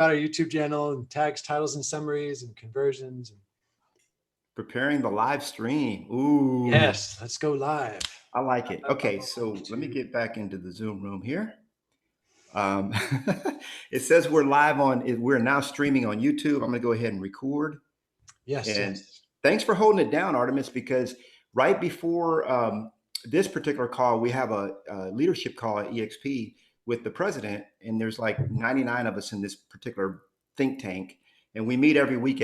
our YouTube channel and tags, titles, and summaries and conversions. Preparing the live stream. Ooh, Yes, let's go live. I like it. Okay, On so let me YouTube. get back into the Zoom room here. Um, it says we're live on, we're now streaming on YouTube. I'm going to go ahead and record. Yes, And yes. thanks for holding it down, Artemis, because right before this particular call, we have a leadership call at EXP with the president, and there's like 99 of us in this particular think tank, and we meet every week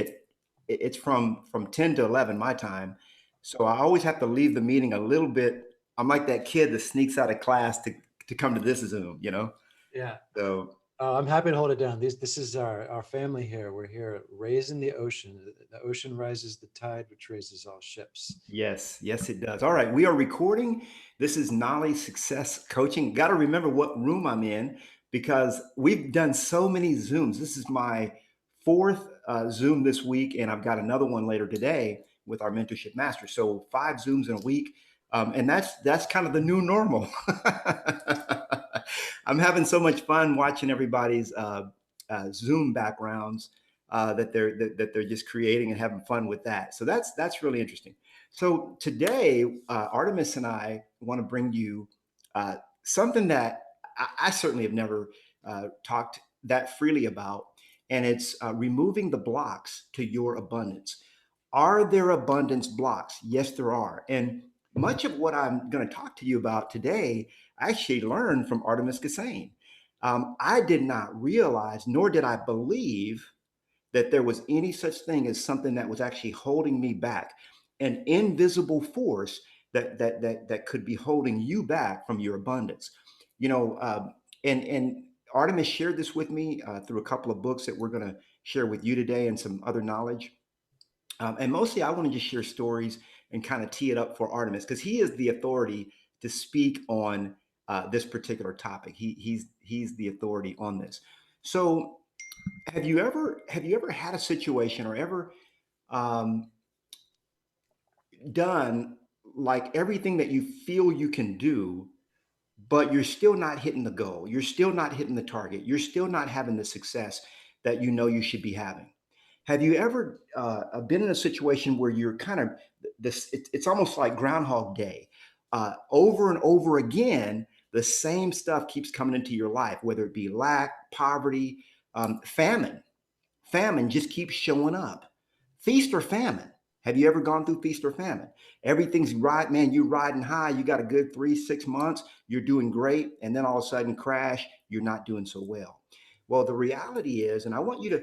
it's from 10 to 11 my time. So I always have to leave the meeting a little bit. I'm like that kid that sneaks out of class to come to this Zoom, you know? Yeah. So I'm happy to hold it down. This is our family here. We're here raising the ocean. The ocean rises the tide, which raises all ships. yes, yes, it does. All right, we are recording. This is Knolly Success Coaching. Got to remember what room I'm in because we've done so many Zooms. This is my fourth Zoom this week, and I've got another one later today with our mentorship master. So 5 Zooms in a week, and that's kind of the new normal. I'm having so much fun watching everybody's Zoom backgrounds that they're just creating and having fun with that. So that's really interesting. So today, Artemis and I want to bring you something that I certainly have never talked that freely about, and it's removing the blocks to your abundance. Are there abundance blocks? Yes, there are. And much of what I'm going to talk to you about today, I actually learned from Artemis Gassane. I did not realize, nor did I believe that there was any such thing as something that was actually holding me back, an invisible force that could be holding you back from your abundance. You know, and Artemis shared this with me through a couple of books that we're going to share with you today and some other knowledge. And mostly, I want to just share stories and kind of tee it up for Artemis because he is the authority to speak on this particular topic. He's the authority on this. So have you ever had a situation or ever um, done like everything that you feel you can do, but you're still not hitting the goal, you're still not hitting the target, you're still not having the success that you know you should be having? Have you ever been in a situation where you're kind of it's almost like Groundhog Day, over and over again? The same stuff keeps coming into your life, whether it be lack, poverty, famine. Famine just keeps showing up. Feast or famine. Have you ever gone through feast or famine? Everything's right, man. You're riding high. You got a good 3, 6 months. You're doing great. And then all of a sudden, crash, you're not doing so well. Well, the reality is, and I want you to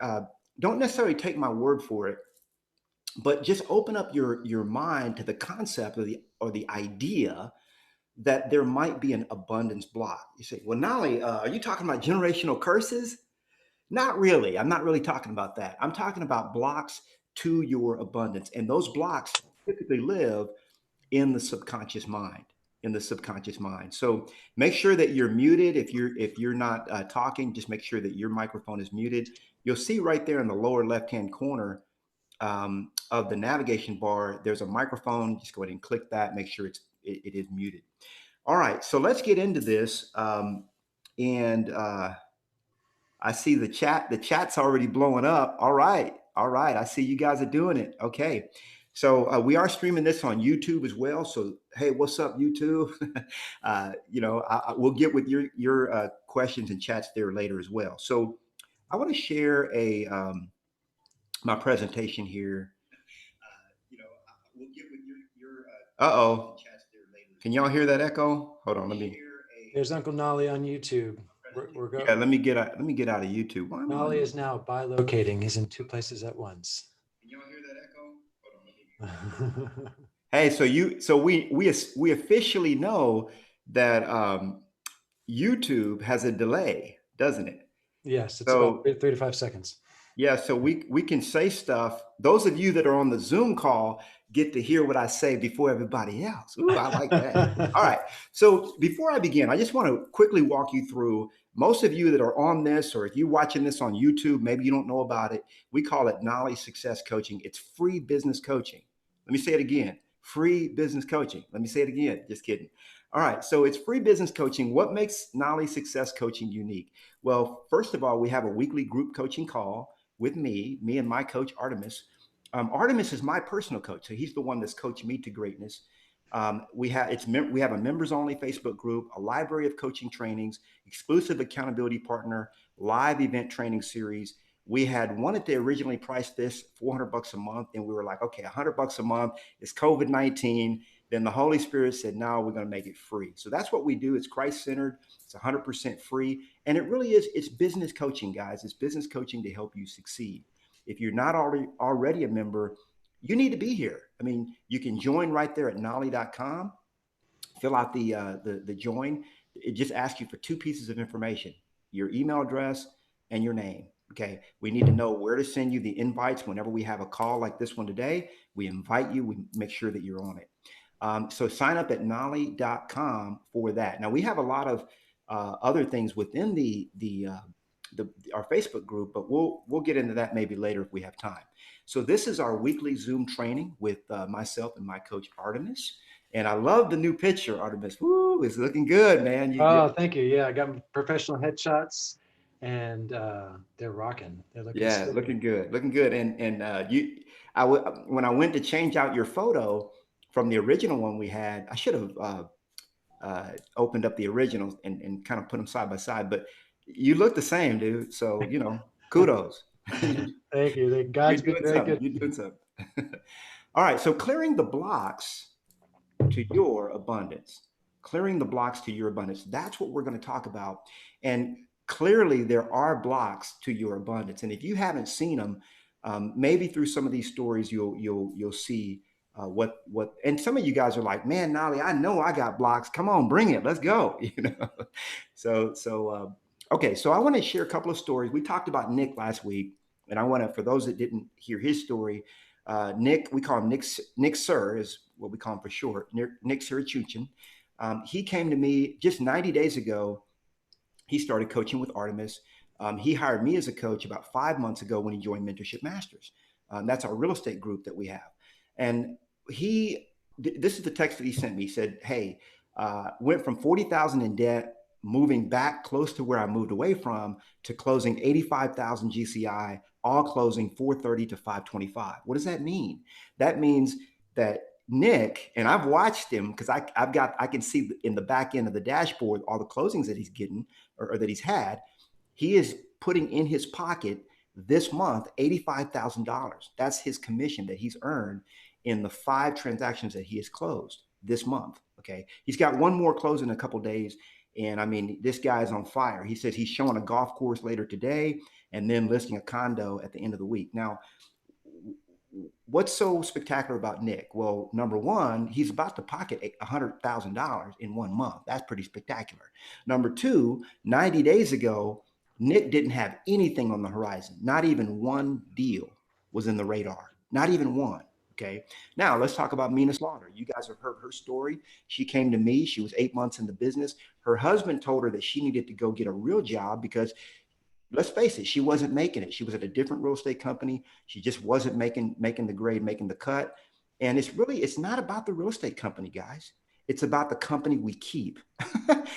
uh, don't necessarily take my word for it, but just open up your mind to the concept or the idea that there might be an abundance block. You say, well, Nolly, are you talking about generational curses? Not really. I'm not really talking about that. I'm talking about blocks to your abundance. And those blocks typically live in the subconscious mind, in the subconscious mind. So make sure that you're muted. If you're not talking, just make sure that your microphone is muted. You'll see right there in the lower left-hand corner of the navigation bar, there's a microphone. Just go ahead and click that. Make sure it is muted. All right. So let's get into this. And I see the chat. The chat's already blowing up. All right. All right. I see you guys are doing it. Okay. So we are streaming this on YouTube as well. So, hey, what's up, YouTube? We'll get with your questions and chats there later as well. So I want to share my presentation here. We'll get with your uh-oh. Chats there later. Can y'all hear that echo? Hold on. Let me. There's Uncle Knolly on YouTube. We're Yeah, let me get out of YouTube. Why am I Knolly is now bilocating. He's in 2 places at once. Can y'all hear that echo? Hold on, hey, so we officially know that YouTube has a delay, doesn't it? Yes, it's about So 3 to 5 seconds. yeah, so we can say stuff. Those of you that are on the Zoom call get to hear what I say before everybody else. Ooh, I like that. All right. So before I begin, I just want to quickly walk you through. Most of you that are on this, or if you're watching this on YouTube, maybe you don't know about it. We call it Knolly Success Coaching. It's free business coaching. Let me say it again. Free business coaching. Let me say it again. Just kidding. All right. So it's free business coaching. What makes Knolly Success Coaching unique? Well, first of all, we have a weekly group coaching call with me and my coach, Artemis. Artemis is my personal coach. So he's the one that's coached me to greatness. We have a members only Facebook group, a library of coaching trainings, exclusive accountability partner, live event training series. We had wanted to originally price this $400 a month, and we were like, okay, $100 a month. It's COVID-19. Then the Holy Spirit said, no, we're going to make it free. So that's what we do. It's Christ centered. It's 100% free. And it really is, it's business coaching, guys. It's business coaching to help you succeed. If you're not already a member, you need to be here. I mean, you can join right there at knolly.com, fill out the join. It just asks you for two pieces of information, your email address and your name. Okay. We need to know where to send you the invites whenever we have a call like this one today. We invite you, we make sure that you're on it. So sign up at knolly.com for that. Now we have a lot of other things within our Facebook group, but we'll get into that maybe later if we have time. So this is our weekly Zoom training with myself and my coach Artemis. And I love the new picture, Artemis. Woo, it's looking good, man. Oh, thank you. Yeah, I got professional headshots, and they're rocking. They're looking Yeah, super. looking good, looking good. When I went to change out your photo from the original one we had, I should have opened up the originals and kind of put them side by side. But you look the same, dude. So kudos. Thank you. You're God's been doing very something. good You're to doing me. something. All right. So clearing the blocks to your abundance, clearing the blocks to your abundance. That's what we're going to talk about. And clearly, there are blocks to your abundance. And if you haven't seen them, maybe through some of these stories, you'll see what. And some of you guys are like, man, Nolly, I know I got blocks. Come on, bring it. Let's go. Okay. So I want to share a couple of stories. We talked about Nick last week, and I want to, for those that didn't hear his story, Nick, we call him Nick Sir, is what we call him for short, Nick Sirachuchin. He came to me just 90 days ago. He started coaching with Artemis. He hired me as a coach about 5 months ago when he joined Mentorship Masters. That's our real estate group that we have. And this is the text that he sent me. He said, hey, went from 40,000 in debt, moving back close to where I moved away from, to closing 85,000 GCI, all closing 430 to 525. What does that mean? That means that Nick, and I've watched him because I can see in the back end of the dashboard all the closings that he's getting or that he's had. He is putting in his pocket this month $85,000. That's his commission that he's earned in the 5 transactions that he has closed this month. Okay, he's got one more close in a couple days, and I mean, this guy is on fire. He says he's showing a golf course later today, and then listing a condo at the end of the week. Now, what's so spectacular about Nick? Well, number one, he's about to pocket $100,000 in 1 month. That's pretty spectacular. Number two, 90 days ago, Nick didn't have anything on the horizon. Not even one deal was in the radar. Not even one. Okay. Now let's talk about Mina Slaughter. You guys have heard her story. She came to me. She was 8 months in the business. Her husband told her that she needed to go get a real job because, let's face it, she wasn't making it. She was at a different real estate company. She just wasn't making the grade, making the cut. And it's not about the real estate company, guys. It's about the company we keep.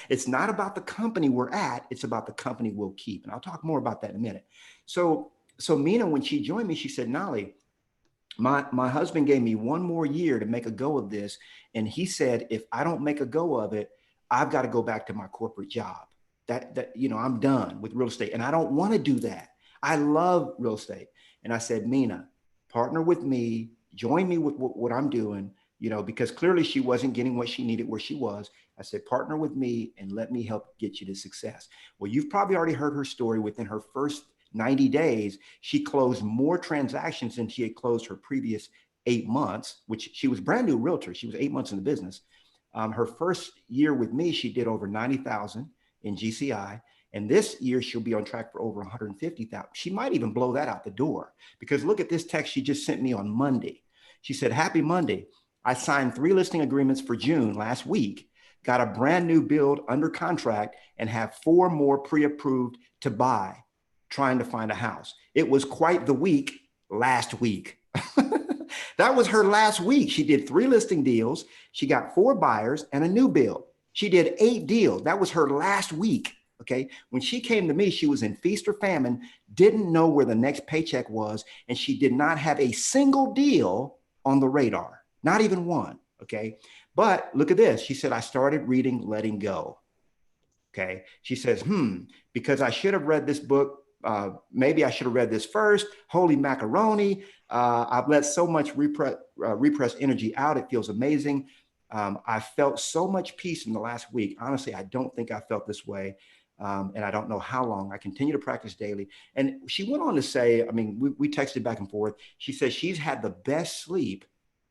It's not about the company we're at. It's about the company we'll keep. And I'll talk more about that in a minute. So Mina, when she joined me, she said, Nolly, my husband gave me one more year to make a go of this. And he said, if I don't make a go of it, I've got to go back to my corporate job. I'm done with real estate and I don't want to do that. I love real estate. And I said, Mina, partner with me, join me with what I'm doing, because clearly she wasn't getting what she needed where she was. I said, partner with me and let me help get you to success. Well, you've probably already heard her story. Within her first 90 days, she closed more transactions than she had closed her previous 8 months, which she was brand new realtor. She was 8 months in the business. Her first year with me, she did over 90,000 in GCI. And this year she'll be on track for over 150,000. She might even blow that out the door, because look at this text she just sent me on Monday. She said, happy Monday. I signed 3 listing agreements for June last week, got a brand new build under contract, and have 4 more pre-approved to buy, trying to find a house. It was quite the week last week. That was her last week. She did 3 listing deals. She got 4 buyers and a new build. She did 8 deals. That was her last week. Okay. When she came to me, she was in feast or famine, didn't know where the next paycheck was, and she did not have a single deal on the radar, not even one. Okay. But look at this. She said, I started reading Letting Go. Okay. She says, because I should have read this book. Maybe I should have read this first. Holy macaroni. I've let so much repressed energy out. It feels amazing. I felt so much peace in the last week. Honestly, I don't think I felt this way. And I don't know how long. I continue to practice daily. And she went on to say, I mean, we texted back and forth. She says she's had the best sleep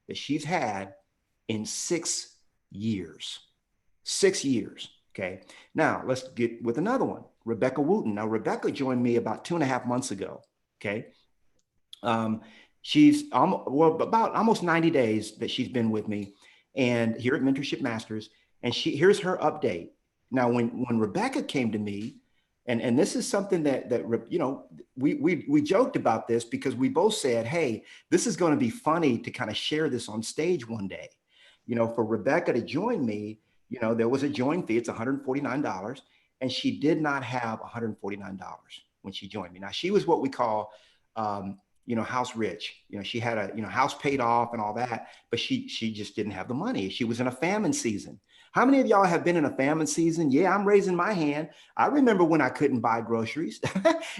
that she's had in 6 years. 6 years. Okay. Now let's get with another one, Rebecca Wooten. Now, Rebecca joined me about 2.5 months ago. Okay. Um, she's about almost 90 days that she's been with me and here at Mentorship Masters. And here's her update. Now, when Rebecca came to me, and this is something that we joked about this because we both said, hey, this is going to be funny to kind of share this on stage one day. For Rebecca to join me, there was a join fee. It's $149, and she did not have $149 when she joined me. Now, she was what we call house rich. She had a house paid off and all that, but she just didn't have the money. She was in a famine season. How many of y'all have been in a famine season? Yeah, I'm raising my hand. I remember when I couldn't buy groceries.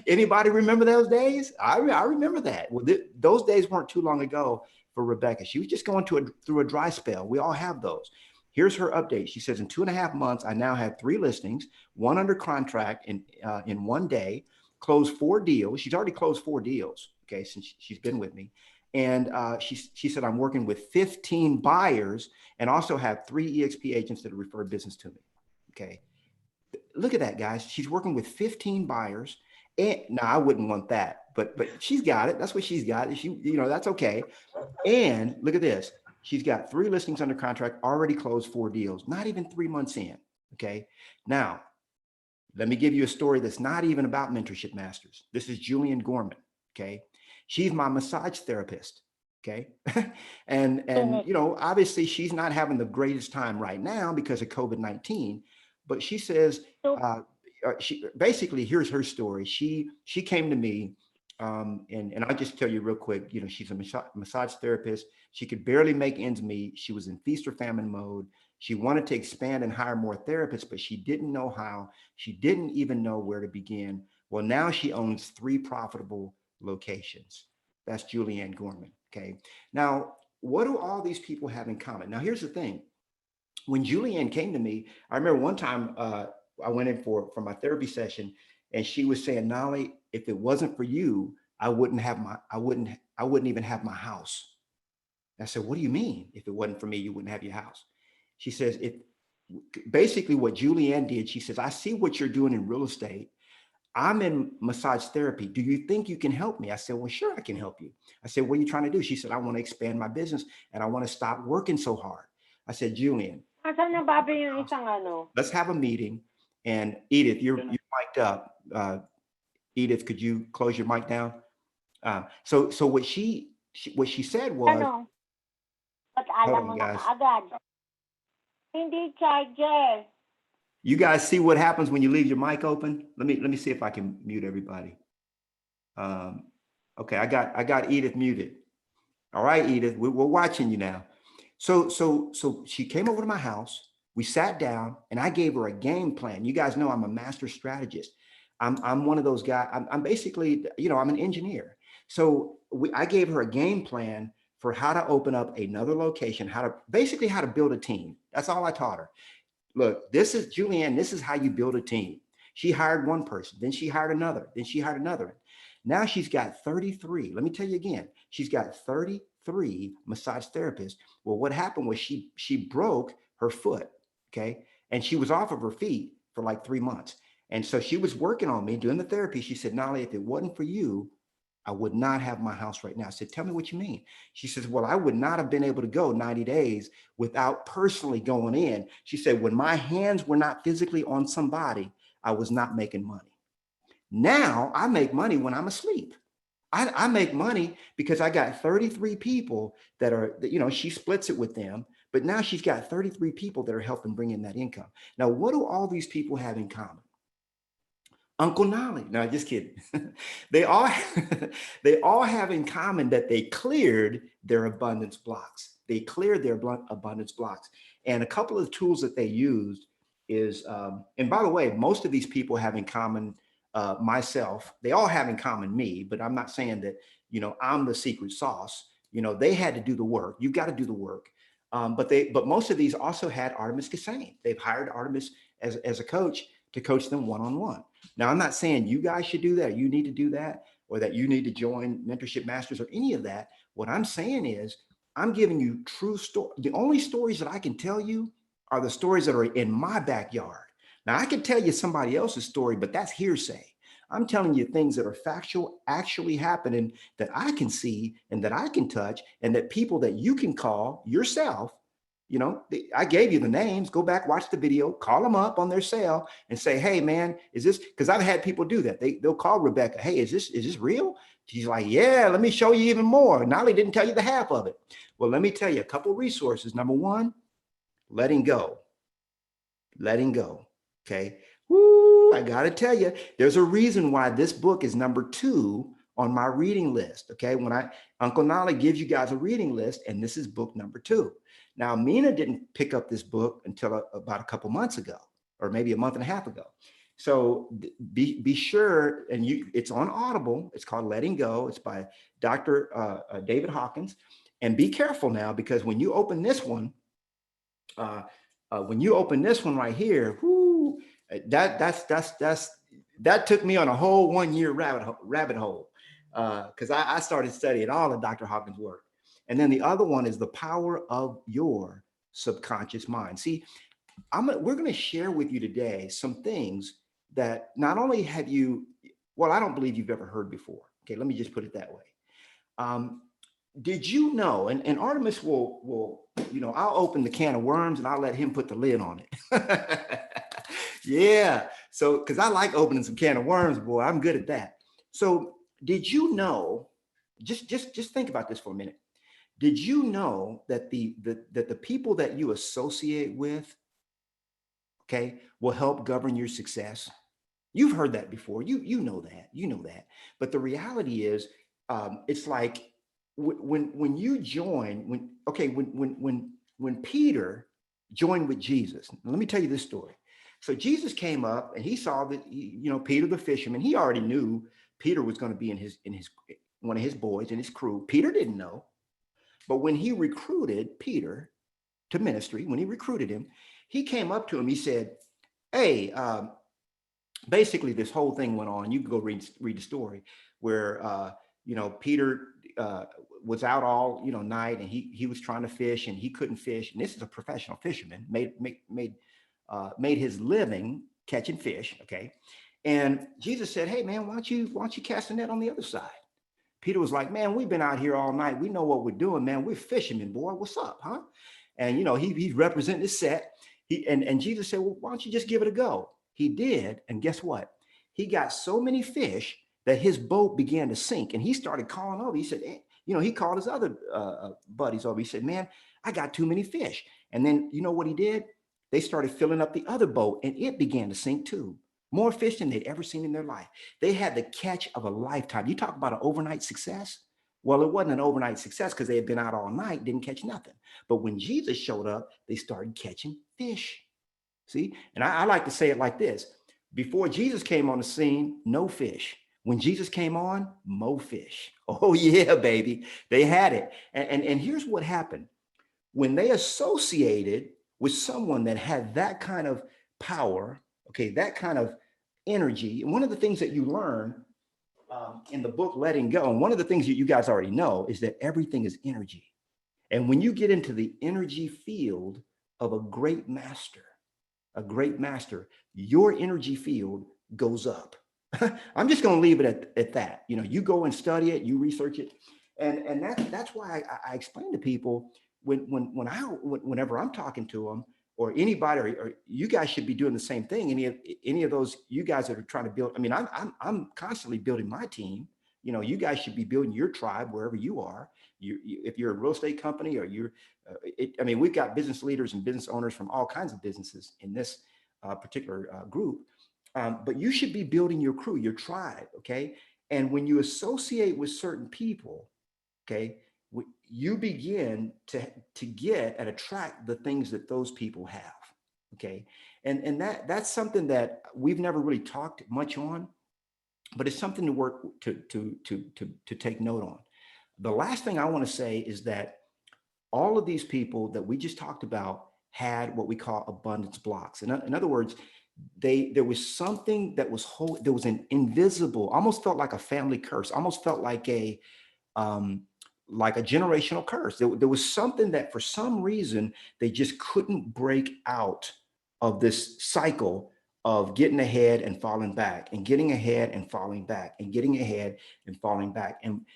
Anybody remember those days? I remember that. Well, those days weren't too long ago for Rebecca. She was just going through a dry spell. We all have those. Here's her update. She says, in 2.5 months, I now have 3 listings, 1 under contract in one day, closed 4 deals. She's already closed 4 deals, okay, since she's been with me. And she said, I'm working with 15 buyers and also have 3 EXP agents that have referred business to me. Okay. Look at that, guys. She's working with 15 buyers. And now I wouldn't want that, but she's got it. That's what she's got. That's okay. And look at this. She's got 3 listings under contract, already closed 4 deals, not even 3 months in. Okay. Now, let me give you a story that's not even about Mentorship Masters. This is Julian Gorman. Okay. She's my massage therapist. Okay. and obviously she's not having the greatest time right now because of COVID-19, but she says, she basically, here's her story. She came to me, and I'll just tell you real quick, she's a massage therapist. She could barely make ends meet. She was in feast or famine mode. She wanted to expand and hire more therapists, but she didn't know how. She didn't even know where to begin. Well, now she owns 3 profitable locations. That's Julianne Gorman. Okay. Now, what do all these people have in common? Now, here's the thing. When Julianne came to me, I remember one time I went in for my therapy session, and she was saying, Knolly, if it wasn't for you, I wouldn't even have my house. I said, what do you mean? If it wasn't for me, you wouldn't have your house? She says, basically what Julianne did, she says, I see what you're doing in real estate. I'm in massage therapy. Do you think you can help me? I said, well, sure, I can help you. I said, what are you trying to do? She said, I want to expand my business and I want to stop working so hard. I said, Julian, let's have a meeting. And Edith, you're mic'd up. Edith, could you close your mic down? So what she said was, hold on, guys. Hindi charger. You guys see what happens when you leave your mic open? Let me see if I can mute everybody. Okay, I got Edith muted. All right, Edith, we're watching you now. So she came over to my house. We sat down and I gave her a game plan. You guys know I'm a master strategist. I'm one of those guys. I'm basically, I'm an engineer. So I gave her a game plan for how to open up another location, how to build a team. That's all I taught her. Look, this is Julianne. This is how you build a team. She hired one person, then she hired another, then she hired another. Now she's got 33. Let me tell you again, she's got 33 massage therapists. Well, what happened was she broke her foot, okay? And she was off of her feet for like 3 months. And so she was working on me doing the therapy. She said, Knolly, if it wasn't for you, I would not have my house right now. I said, tell me what you mean. She says, well, I would not have been able to go 90 days without personally going in. She said, when my hands were not physically on somebody, I was not making money. Now I make money when I'm asleep. I make money because I got 33 people that are, she splits it with them, But now she's got 33 people that are helping bring in that income. Now, what do all these people have in common? Uncle Knolly. No, just kidding. they all they all have in common that they cleared their abundance blocks. They cleared their abundance blocks. And a couple of tools that they used is, and by the way, most of these people have in common myself. They all have in common me, but I'm not saying that, I'm the secret sauce. They had to do the work. You've got to do the work. But most of these also had Artemis Kasane. They've hired Artemis as a coach to coach them one-on-one. Now, I'm not saying you guys should do that, you need to do that, or that you need to join Mentorship Masters or any of that. What I'm saying is, I'm giving you true story. The only stories that I can tell you are the stories that are in my backyard. Now, I can tell you somebody else's story, but that's hearsay. I'm telling you things that are factual, actually happening, that I can see and that I can touch, and that people that you can call yourself. I gave you the names. Go back, watch the video, call them up on their cell and say, hey, man, is this, because I've had people do that. They'll call Rebecca. Hey, is this real? She's like, yeah, let me show you even more. Nolly didn't tell you the half of it. Well, let me tell you a couple of resources. Number one, letting go. Letting go. Okay. Woo, I got to tell you, there's a reason why this book is number 2 on my reading list. Okay. Uncle Nolly gives you guys a reading list, and this is book number 2. Now, Mina didn't pick up this book until about a couple months ago, or maybe a month and a half ago. So be sure, and it's on Audible. It's called Letting Go. It's by Dr. David Hawkins. And be careful now, because when you open this one, right here, whoo, that took me on a whole 1-year rabbit hole, because I started studying all of Dr. Hawkins' work. And then the other one is The Power of Your Subconscious Mind. See, we're going to share with you today some things that not only have you, well, I don't believe you've ever heard before. Okay, let me just put it that way. Did you know, and Artemis will, I'll open the can of worms and I'll let him put the lid on it. Yeah. So, because I like opening some can of worms, boy, I'm good at that. So did you know, just think about this for a minute. Did you know that the people that you associate with, okay, will help govern your success? You've heard that before. You know that. But the reality is, it's like when you join, when Peter joined with Jesus. Let me tell you this story. So Jesus came up and he saw that, Peter the fisherman. He already knew Peter was going to be in his one of his boys in his crew. Peter didn't know. But when he recruited Peter to ministry, when he recruited him, he came up to him. He said, hey, basically this whole thing went on. You can go read the story where, Peter was out all, night, and he was trying to fish and he couldn't fish. And this is a professional fisherman, made his living catching fish. Okay. And Jesus said, hey man, why don't you cast a net on the other side? Peter was like, man, we've been out here all night. We know what we're doing, man. We're fishermen, boy. What's up, huh? And, he's representing his set. And Jesus said, well, why don't you just give it a go? He did. And guess what? He got so many fish that his boat began to sink. And he started calling over. He said, he called his other buddies over. He said, man, I got too many fish. And then you know what he did? They started filling up the other boat and it began to sink too. More fish than they'd ever seen in their life. They had the catch of a lifetime. You talk about an overnight success. Well, it wasn't an overnight success because they had been out all night, didn't catch nothing. But when Jesus showed up, they started catching fish. See? And I like to say it like this. Before Jesus came on the scene, no fish. When Jesus came on, mo fish. Oh yeah, baby. They had it. And here's what happened. When they associated with someone that had that kind of power, okay, that kind of energy. And one of the things that you learn in the book Letting Go, and one of the things that you guys already know, is that everything is energy. And when you get into the energy field of a great master, your energy field goes up. I'm just going to leave it at that. You go and study it, you research it. And that's why I explain to people whenever I'm talking to them, or anybody, or you guys should be doing the same thing. Any of those, you guys that are trying to build, I mean, I'm constantly building my team. You know, you guys should be building your tribe wherever you are. If you're a real estate company or I mean, we've got business leaders and business owners from all kinds of businesses in this particular group. But you should be building your crew, your tribe, okay? And when you associate with certain people, okay, you begin to get and attract the things that those people have, okay? And that's something that we've never really talked much on, but it's something to work to take note on. The last thing I want to say is that all of these people that we just talked about had what we call abundance blocks. In other words, there was something that was there was an invisible, almost felt like a family curse, almost felt like a generational curse. There was something that for some reason they just couldn't break out of this cycle of getting ahead and falling back and getting ahead and falling back and getting ahead and falling back. And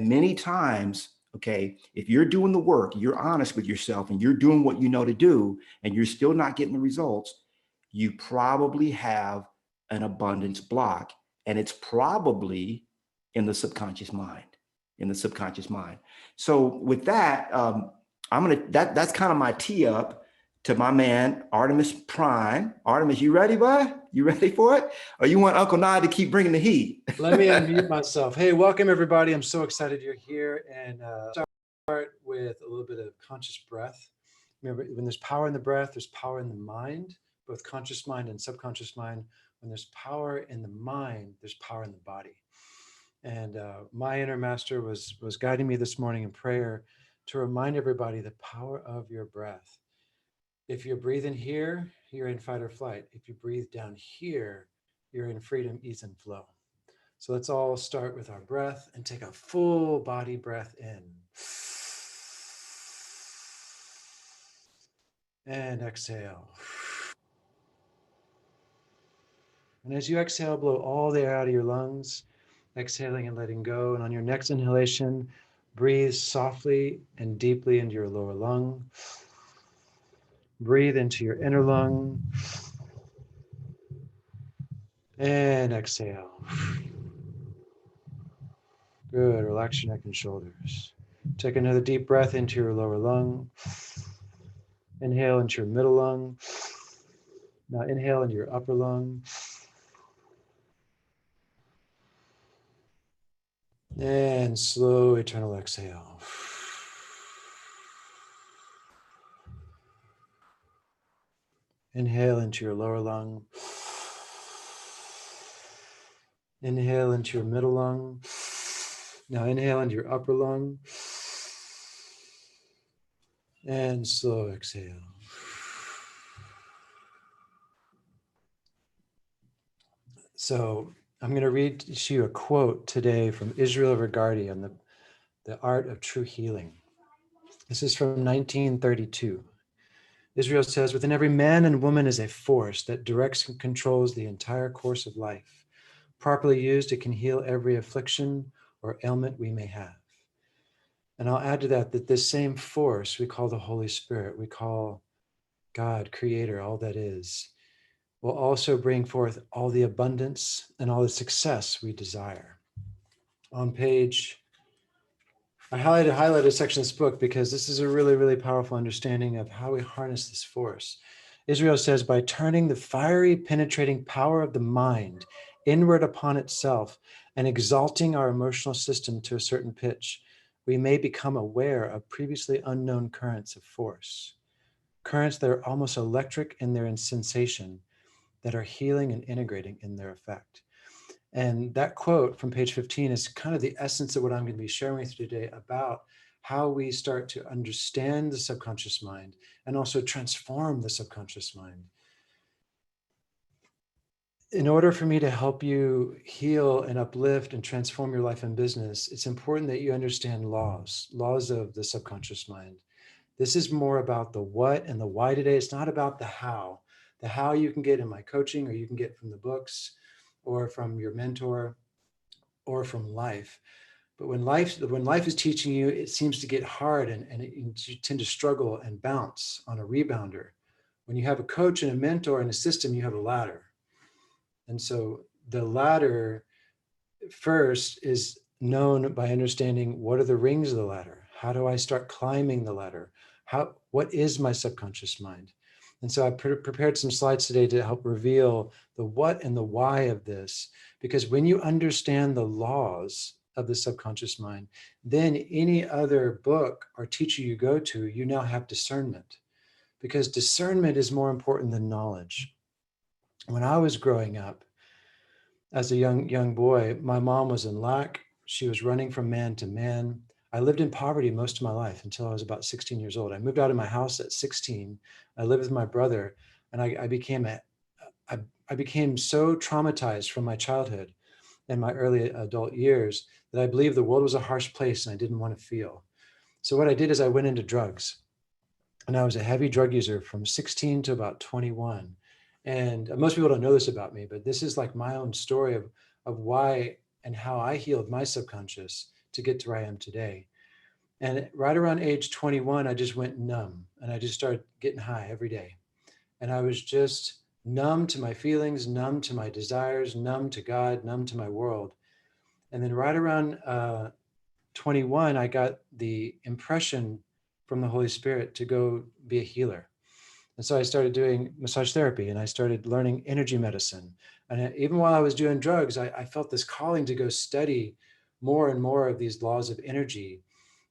many times, okay, if you're doing the work, you're honest with yourself and you're doing what you know to do, and you're still not getting the results, you probably have an abundance block. And it's probably in the subconscious mind, in the subconscious mind. So with that, that's kind of my tee up to my man, Artemis Prime. Artemis, you ready, bud? You ready for it? Or you want Uncle Nod to keep bringing the heat? Let me unmute myself. Hey, welcome everybody. I'm so excited you're here, and start with a little bit of conscious breath. Remember, when there's power in the breath, there's power in the mind, both conscious mind and subconscious mind. When there's power in the mind, there's power in the body. And my inner master was guiding me this morning in prayer to remind everybody the power of your breath. If you're breathing here, you're in fight or flight. If you breathe down here, you're in freedom, ease, and flow. So let's all start with our breath and take a full body breath in. And exhale. And as you exhale, blow all the air out of your lungs, exhaling and letting go. And on your next inhalation, breathe softly and deeply into your lower lung. Breathe into your inner lung. And exhale. Good. Relax your neck and shoulders. Take another deep breath into your lower lung. Inhale into your middle lung. Now inhale into your upper lung. And slow eternal exhale. Inhale into your lower lung. Inhale into your middle lung. Now inhale into your upper lung. And slow exhale. So I'm going to read to you a quote today from Israel Regardie on the art of true healing. This is from 1932. Israel says, within every man and woman is a force that directs and controls the entire course of life. Properly used, it can heal every affliction or ailment we may have. And I'll add to that this same force we call the Holy Spirit, we call God, Creator, all that is, will also bring forth all the abundance and all the success we desire. On page, I highlighted a section of this book because this is a really, really powerful understanding of how we harness this force. Israel says, by turning the fiery, penetrating power of the mind inward upon itself and exalting our emotional system to a certain pitch, we may become aware of previously unknown currents of force, currents that are almost electric in their sensation, that are healing and integrating in their effect. And that quote from page 15 is kind of the essence of what I'm going to be sharing with you today about how we start to understand the subconscious mind and also transform the subconscious mind. In order for me to help you heal and uplift and transform your life and business, it's important that you understand laws of the subconscious mind. This is more about the what and the why today. It's not about the how. The how you can get in my coaching, or you can get from the books, or from your mentor, or from life. But when life is teaching you, it seems to get hard, and you tend to struggle and bounce on a rebounder. When you have a coach and a mentor and a system, you have a ladder. And so the ladder first is known by understanding what are the rings of the ladder? How do I start climbing the ladder? What is my subconscious mind? And so I prepared some slides today to help reveal the what and the why of this, because when you understand the laws of the subconscious mind, then any other book or teacher you go to, you now have discernment, because discernment is more important than knowledge. When I was growing up, as a young boy, my mom was in lack. She was running from man to man. I lived in poverty most of my life until I was about 16 years old. I moved out of my house at 16. I lived with my brother, and I became I became so traumatized from my childhood and my early adult years that I believed the world was a harsh place and I didn't want to feel. So what I did is I went into drugs, and I was a heavy drug user from 16 to about 21. And most people don't know this about me, but this is like my own story of why and how I healed my subconscious to get to where I am today. And right around age 21, I just went numb and I just started getting high every day. And I was just numb to my feelings, numb to my desires, numb to God, numb to my world. And then right around 21, I got the impression from the Holy Spirit to go be a healer. And so I started doing massage therapy and I started learning energy medicine. And even while I was doing drugs, I felt this calling to go study more and more of these laws of energy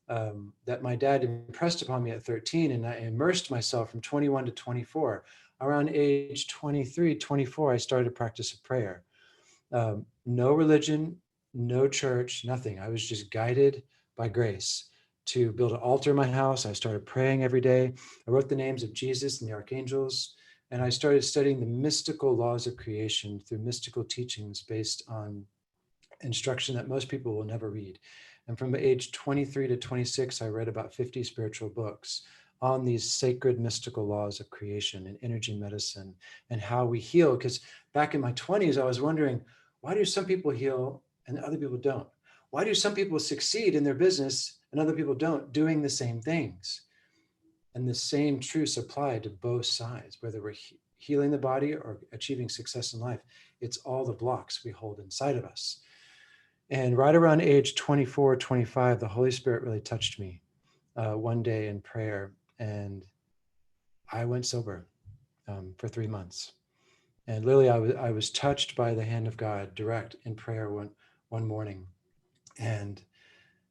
that my dad impressed upon me at 13. And I immersed myself from 21 to 24. Around age 23, 24, I started a practice of prayer. No religion, no church, nothing. I was just guided by grace to build an altar in my house. I started praying every day. I wrote the names of Jesus and the archangels, and I started studying the mystical laws of creation through mystical teachings based on instruction that most people will never read. And from age 23 to 26, I read about 50 spiritual books on these sacred mystical laws of creation and energy medicine and how we heal. Because back in my 20s, I was wondering, why do some people heal and other people don't? Why do some people succeed in their business and other people don't, doing the same things? And the same truths apply to both sides, whether we're healing the body or achieving success in life. It's all the blocks we hold inside of us. And right around age 24, 25, the Holy Spirit really touched me one day in prayer. And I went sober for 3 months. And literally, I was touched by the hand of God direct in prayer one morning. And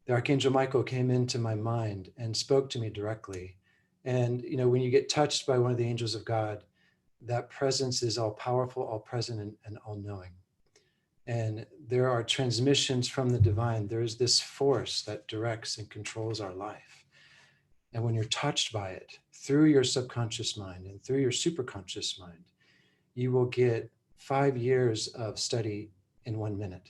the Archangel Michael came into my mind and spoke to me directly. And, you know, when you get touched by one of the angels of God, that presence is all powerful, all present, and all knowing. And there are transmissions from the divine. There is this force that directs and controls our life. And when you're touched by it through your subconscious mind and through your superconscious mind, you will get 5 years of study in 1 minute.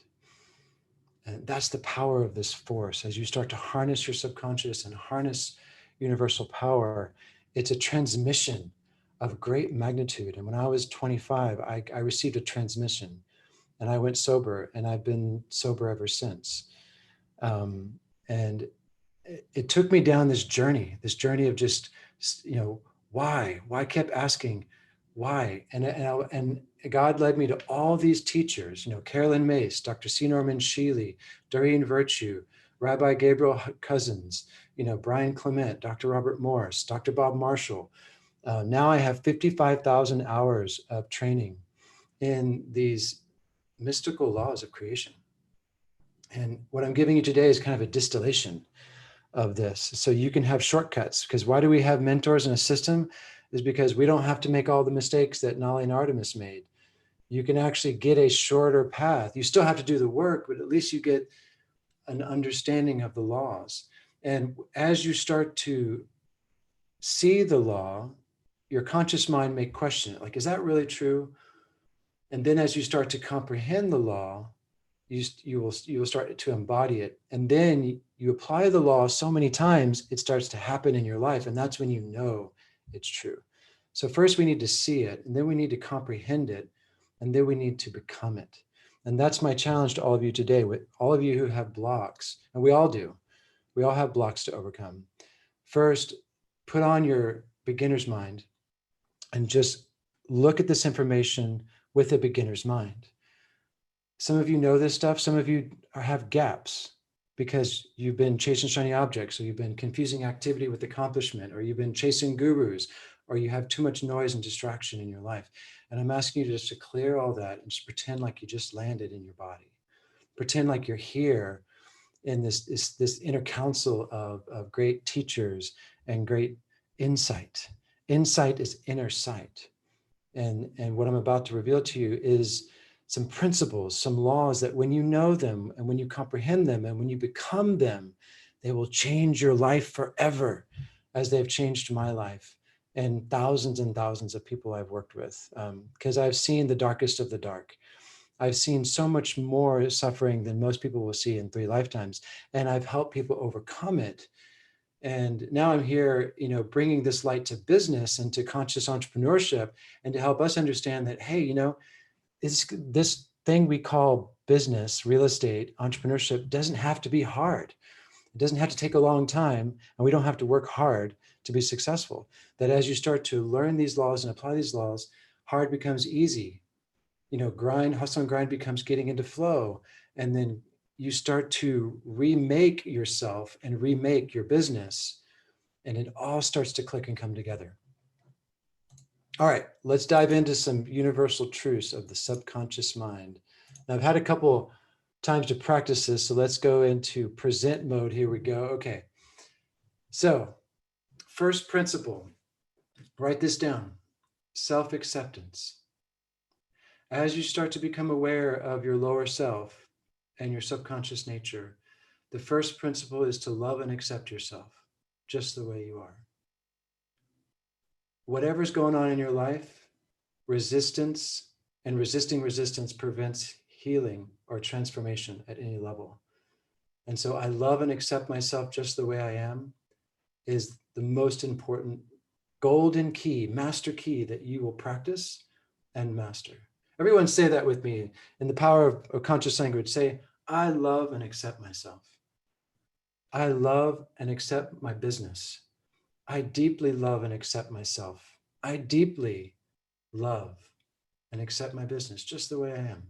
And that's the power of this force. As you start to harness your subconscious and harness universal power, it's a transmission of great magnitude. And when I was 25, I received a transmission and I went sober, and I've been sober ever since. And it took me down this journey of just, you know, why I kept asking why. And God led me to all these teachers, you know, Carolyn Mace, Dr. C. Norman Shealy, Doreen Virtue, Rabbi Gabriel Cousins, you know, Brian Clement, Dr. Robert Morris, Dr. Bob Marshall. Now I have 55,000 hours of training in these mystical laws of creation. And what I'm giving you today is kind of a distillation of this. So you can have shortcuts, because why do we have mentors in a system? Is because we don't have to make all the mistakes that Knolly and Artemis made. You can actually get a shorter path. You still have to do the work, but at least you get an understanding of the laws. And as you start to see the law, your conscious mind may question it. Like, is that really true? And then as you start to comprehend the law, you will start to embody it, and then you apply the law so many times it starts to happen in your life, and that's when you know it's true. So first we need to see it, and then we need to comprehend it, and then we need to become it. And that's my challenge to all of you today, with all of you who have blocks, and we all do. We all have blocks to overcome. First, put on your beginner's mind and just look at this information with a beginner's mind. Some of you know this stuff. Some of you have gaps. because you've been chasing shiny objects, or you've been confusing activity with accomplishment, or you've been chasing gurus, or you have too much noise and distraction in your life. And I'm asking you just to clear all that and just pretend like you just landed in your body. Pretend like you're here in this inner council of great teachers and great insight. Insight is inner sight. And what I'm about to reveal to you is some principles, some laws that when you know them and when you comprehend them and when you become them, they will change your life forever, as they've changed my life and thousands of people I've worked with, because I've seen the darkest of the dark. I've seen so much more suffering than most people will see in 3 lifetimes, and I've helped people overcome it. And now I'm here, bringing this light to business and to conscious entrepreneurship, and to help us understand that, hey, this thing we call business, real estate, entrepreneurship doesn't have to be hard. It doesn't have to take a long time, and we don't have to work hard to be successful. That as you start to learn these laws and apply these laws, hard becomes easy. Hustle and grind becomes getting into flow. And then you start to remake yourself and remake your business. And it all starts to click and come together. All right, let's dive into some universal truths of the subconscious mind. Now, I've had a couple times to practice this, so let's go into present mode. Here we go. Okay. So, first principle, write this down: self-acceptance. As you start to become aware of your lower self and your subconscious nature, the first principle is to love and accept yourself just the way you are. Whatever's going on in your life, resistance and resisting resistance prevents healing or transformation at any level. And so I love and accept myself just the way I am is the most important golden key, master key that you will practice and master. Everyone say that with me. In the power of conscious language, say, I love and accept myself. I love and accept my business. I deeply love and accept myself. I deeply love and accept my business just the way I am.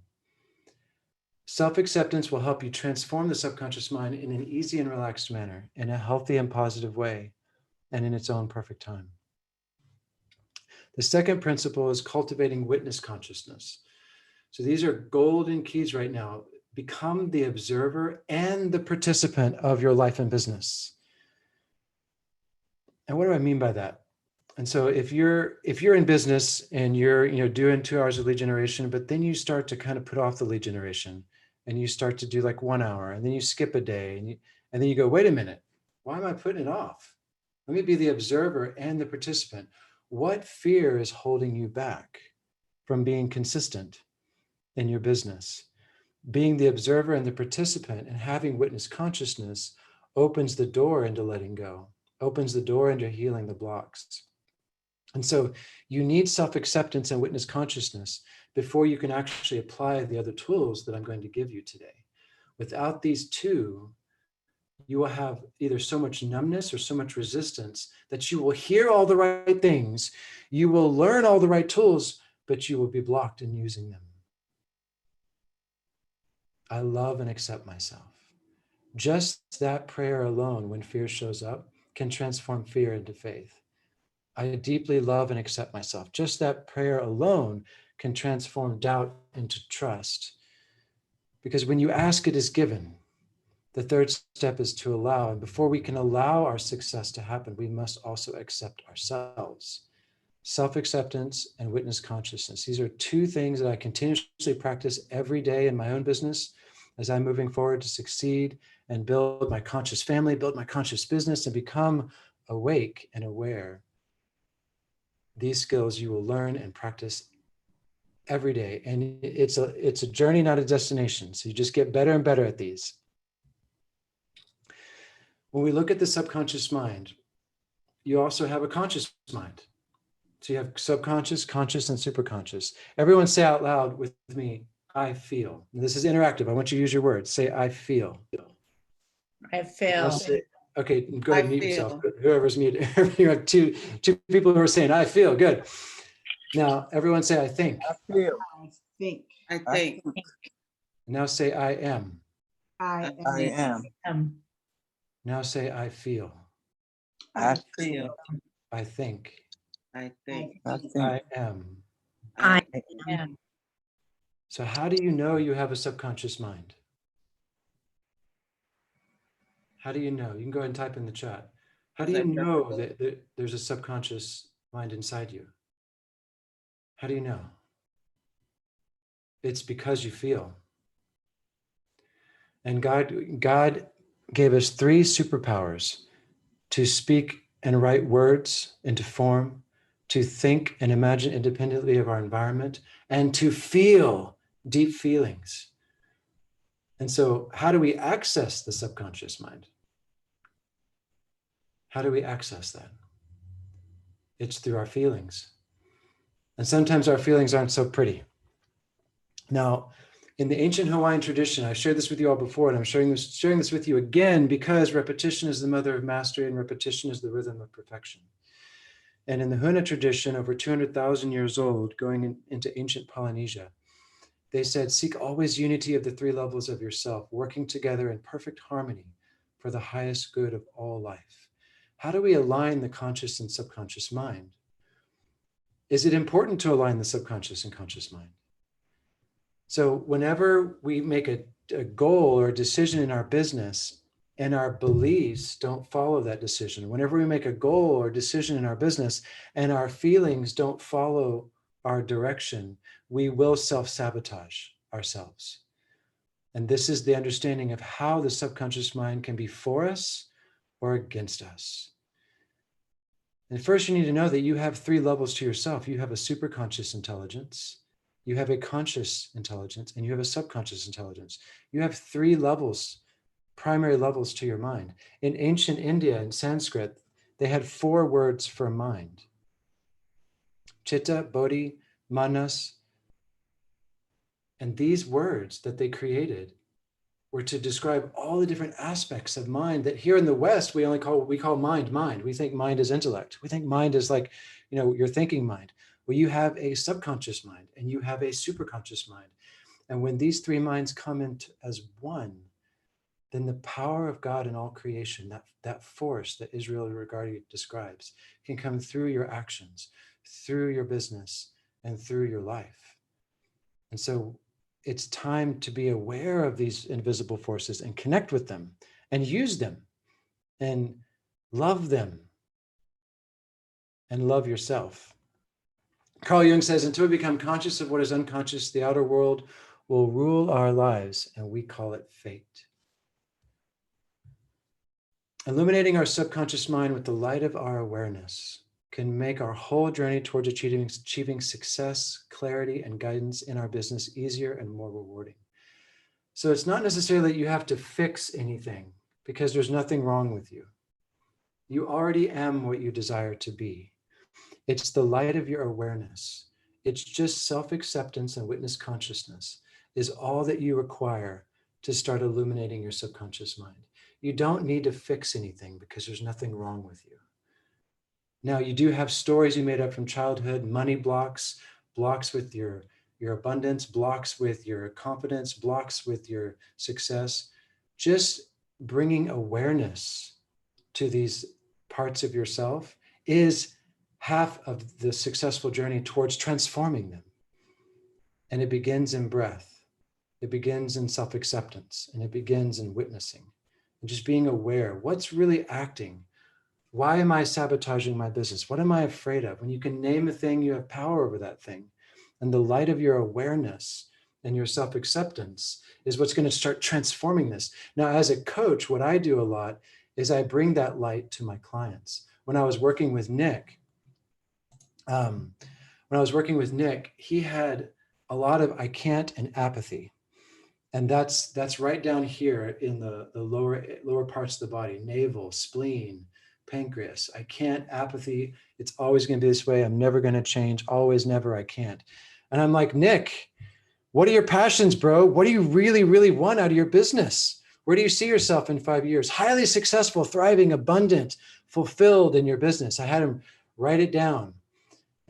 Self-acceptance will help you transform the subconscious mind in an easy and relaxed manner, in a healthy and positive way, and in its own perfect time. The second principle is cultivating witness consciousness. So these are golden keys right now. Become the observer and the participant of your life and business. And what do I mean by that? And so if you're in business and you're doing 2 hours of lead generation, but then you start to kind of put off the lead generation and you start to do like 1 hour, and then you skip a day, and then you go, wait a minute, why am I putting it off? Let me be the observer and the participant. What fear is holding you back from being consistent in your business? Being the observer and the participant and having witness consciousness opens the door into letting go, opens the door into healing the blocks. And so you need self-acceptance and witness consciousness before you can actually apply the other tools that I'm going to give you today. Without these two, you will have either so much numbness or so much resistance that you will hear all the right things, you will learn all the right tools, but you will be blocked in using them. I love and accept myself. Just that prayer alone, when fear shows up, can transform fear into faith. I deeply love and accept myself. Just that prayer alone can transform doubt into trust. Because when you ask, it is given. The third step is to allow. And before we can allow our success to happen, we must also accept ourselves. Self-acceptance and witness consciousness. These are 2 things that I continuously practice every day in my own business as I'm moving forward to succeed and build my conscious family, build my conscious business, and become awake and aware. These skills you will learn and practice every day. And it's a journey, not a destination. So you just get better and better at these. When we look at the subconscious mind, you also have a conscious mind. So you have subconscious, conscious, and superconscious. Everyone say out loud with me, I feel. And this is interactive. I want you to use your words. Say, I feel. I feel. Okay, go ahead and mute yourself. Whoever's muted. You have two people who are saying, I feel. Good. Now, everyone say, I think. I feel. I think. I think. Now say, I am. I I am. am. Now say, I feel, I feel. I think, I think. I think. I am. I I am. So how do you know you have a subconscious mind? How do you know? You can go ahead and type in the chat. How do you know that there's a subconscious mind inside you? How do you know? It's because you feel. And God gave us 3 superpowers: to speak and write words into form, to think and imagine independently of our environment, and to feel deep feelings. And so how do we access the subconscious mind? How do we access that? It's through our feelings. And sometimes our feelings aren't so pretty. Now, in the ancient Hawaiian tradition, I shared this with you all before, and I'm sharing this with you again because repetition is the mother of mastery and repetition is the rhythm of perfection. And in the Huna tradition, over 200,000 years old, going into ancient Polynesia, they said, seek always unity of the 3 levels of yourself, working together in perfect harmony for the highest good of all life. How do we align the conscious and subconscious mind? Is it important to align the subconscious and conscious mind? So whenever we make a goal or a decision in our business and our beliefs don't follow that decision, whenever we make a goal or decision in our business and our feelings don't follow our direction, we will self-sabotage ourselves. And this is the understanding of how the subconscious mind can be for us or against us. And first you need to know that you have 3 levels to yourself. You have a superconscious intelligence, you have a conscious intelligence, and you have a subconscious intelligence. You have 3 levels, primary levels to your mind. In ancient India, in Sanskrit, they had 4 words for mind: chitta, bodhi, manas. And these words that they created were to describe all the different aspects of mind that here in the West, we call mind. We think mind is intellect. We think mind is like, your thinking mind. Well, you have a subconscious mind and you have a superconscious mind. And when these 3 minds come into as one, then the power of God in all creation, that force that Israel Regardie describes, can come through your actions, through your business, and through your life. And so it's time to be aware of these invisible forces and connect with them and use them and love them and love yourself. Carl Jung says, until we become conscious of what is unconscious, the outer world will rule our lives, and we call it fate. Illuminating our subconscious mind with the light of our awareness can make our whole journey towards achieving success, clarity, and guidance in our business easier and more rewarding. So it's not necessarily that you have to fix anything, because there's nothing wrong with you. You already am what you desire to be. It's the light of your awareness. It's just self-acceptance and witness consciousness is all that you require to start illuminating your subconscious mind. You don't need to fix anything because there's nothing wrong with you. Now, you do have stories you made up from childhood, money blocks with your abundance, blocks with your confidence, blocks with your success. Just bringing awareness to these parts of yourself is half of the successful journey towards transforming them. And it begins in breath. It begins in self-acceptance, and it begins in witnessing and just being aware. What's really acting? Why am I sabotaging my business? What am I afraid of? When you can name a thing, you have power over that thing. And the light of your awareness and your self-acceptance is what's going to start transforming this. Now, as a coach, what I do a lot is I bring that light to my clients. When I was working with Nick, he had a lot of I can't and apathy. And that's right down here in the lower parts of the body: navel, spleen, pancreas. I can't, apathy. It's always going to be this way. I'm never going to change. Always, never, I can't. And I'm like, Nick, what are your passions, bro? What do you really, really want out of your business? Where do you see yourself in 5 years? Highly successful, thriving, abundant, fulfilled in your business. I had him write it down.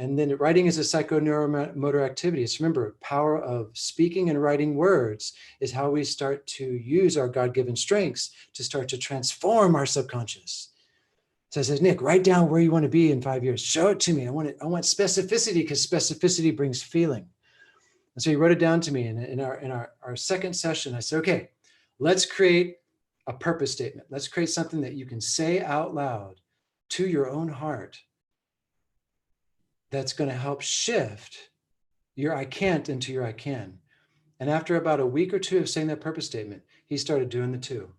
And then writing is a psychoneuromotor activity. It's, remember, power of speaking and writing words is how we start to use our God-given strengths to start to transform our subconscious. So I says, Nick, write down where you want to be in 5 years. Show it to me. I want specificity, because specificity brings feeling. And so he wrote it down to me. And in our second session, I said, okay, let's create a purpose statement. Let's create something that you can say out loud to your own heart that's going to help shift your I can't into your I can. And after about a week or two of saying that purpose statement, he started doing the two.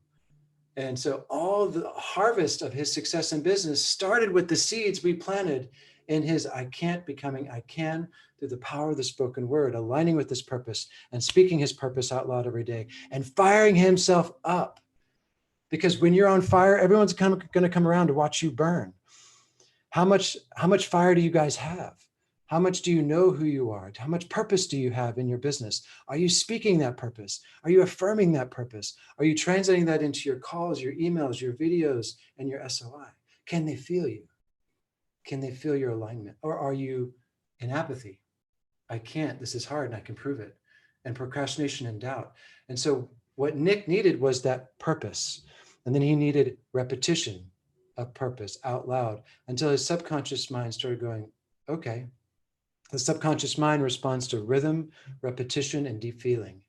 And so all the harvest of his success in business started with the seeds we planted in his I can't becoming I can, through the power of the spoken word, aligning with this purpose and speaking his purpose out loud every day and firing himself up. Because when you're on fire, everyone's going to come around to watch you burn. How much fire do you guys have? How much do you know who you are? How much purpose do you have in your business? Are you speaking that purpose? Are you affirming that purpose? Are you translating that into your calls, your emails, your videos, and your SOI? Can they feel you? Can they feel your alignment? Or are you in apathy? I can't, this is hard and I can prove it. And procrastination and doubt. And so what Nick needed was that purpose. And then he needed repetition of purpose out loud until his subconscious mind started going, okay. The subconscious mind responds to rhythm, repetition, and deep feeling,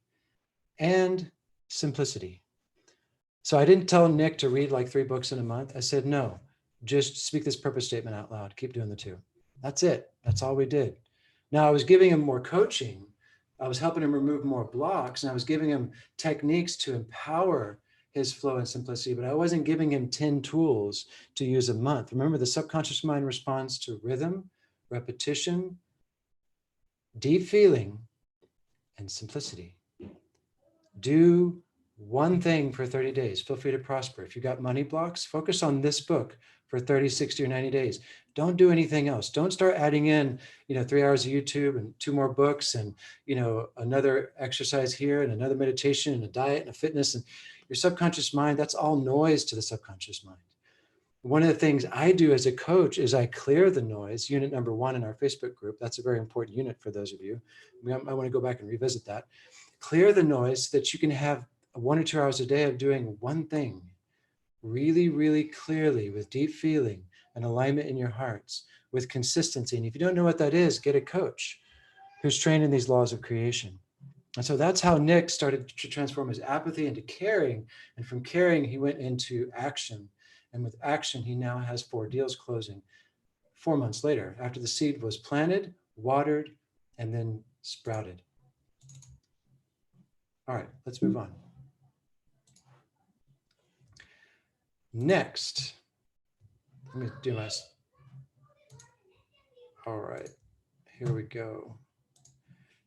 and simplicity. So I didn't tell Nick to read like 3 books in a month. I said, no, just speak this purpose statement out loud. Keep doing the two. That's it. That's all we did. Now I was giving him more coaching. I was helping him remove more blocks, and I was giving him techniques to empower his flow and simplicity, but I wasn't giving him 10 tools to use a month. Remember, the subconscious mind responds to rhythm, repetition, deep feeling, and simplicity. Do one thing for 30 days. Feel free to prosper. If you got money blocks, focus on this book for 30, 60, or 90 days. Don't do anything else. Don't start adding in, 3 hours of YouTube and 2 more books and, another exercise here and another meditation and a diet and a fitness. And your subconscious mind, that's all noise to the subconscious mind. One of the things I do as a coach is I clear the noise, unit number 1 in our Facebook group. That's a very important unit for those of you. I want to go back and revisit that. Clear the noise so that you can have 1 or 2 hours a day of doing one thing really, really clearly with deep feeling and alignment in your hearts, with consistency. And if you don't know what that is, get a coach who's trained in these laws of creation. And so that's how Nick started to transform his apathy into caring. And from caring, he went into action. And with action, he now has 4 deals closing 4 months later, after the seed was planted, watered, and then sprouted. All right, let's move on. Next, let me do my, all right, here we go.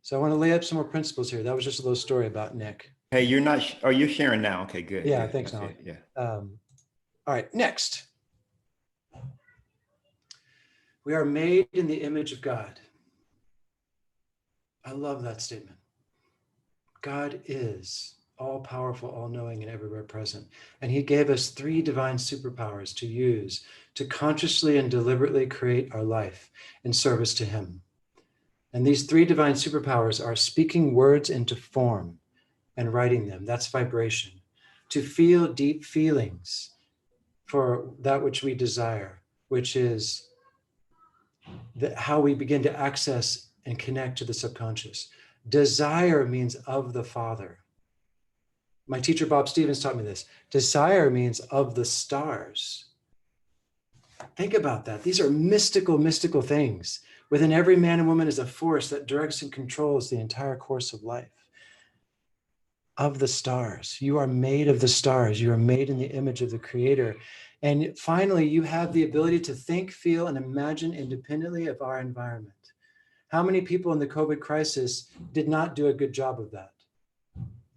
So I want to lay up some more principles here. That was just a little story about Nick. Hey, you're not, are you sharing now? Okay, good. Yeah, good. thanks, That's Knolly. it, yeah. All right, next. We are made in the image of God. I love that statement. God is all-powerful, all-knowing, and everywhere present. And he gave us 3 divine superpowers to use to consciously and deliberately create our life in service to him. And these 3 divine superpowers are speaking words into form and writing them. That's vibration. To feel deep feelings for that which we desire, which is how we begin to access and connect to the subconscious. Desire means of the Father. My teacher, Bob Stevens, taught me this. Desire means of the stars. Think about that. These are mystical, mystical things. Within every man and woman is a force that directs and controls the entire course of life. Of the stars. You are made of the stars. You are made in the image of the Creator. And finally, you have the ability to think, feel, and imagine independently of our environment. How many people in the COVID crisis did not do a good job of that?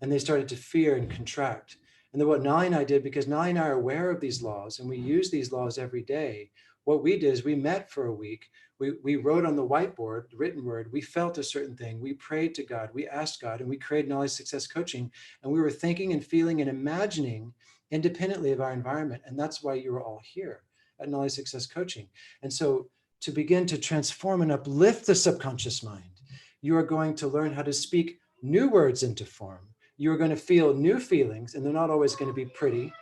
And they started to fear and contract. And then what Knolly and I did, because Knolly and I are aware of these laws and we use these laws every day, what we did is we met for a week. We wrote on the whiteboard, written word, we felt a certain thing. We prayed to God, we asked God, and we created Knolly's Success Coaching. And we were thinking and feeling and imagining independently of our environment. And that's why you were all here at Knolly's Success Coaching. And so to begin to transform and uplift the subconscious mind. You are going to learn how to speak new words into form. You are going to feel new feelings, and they're not always going to be pretty.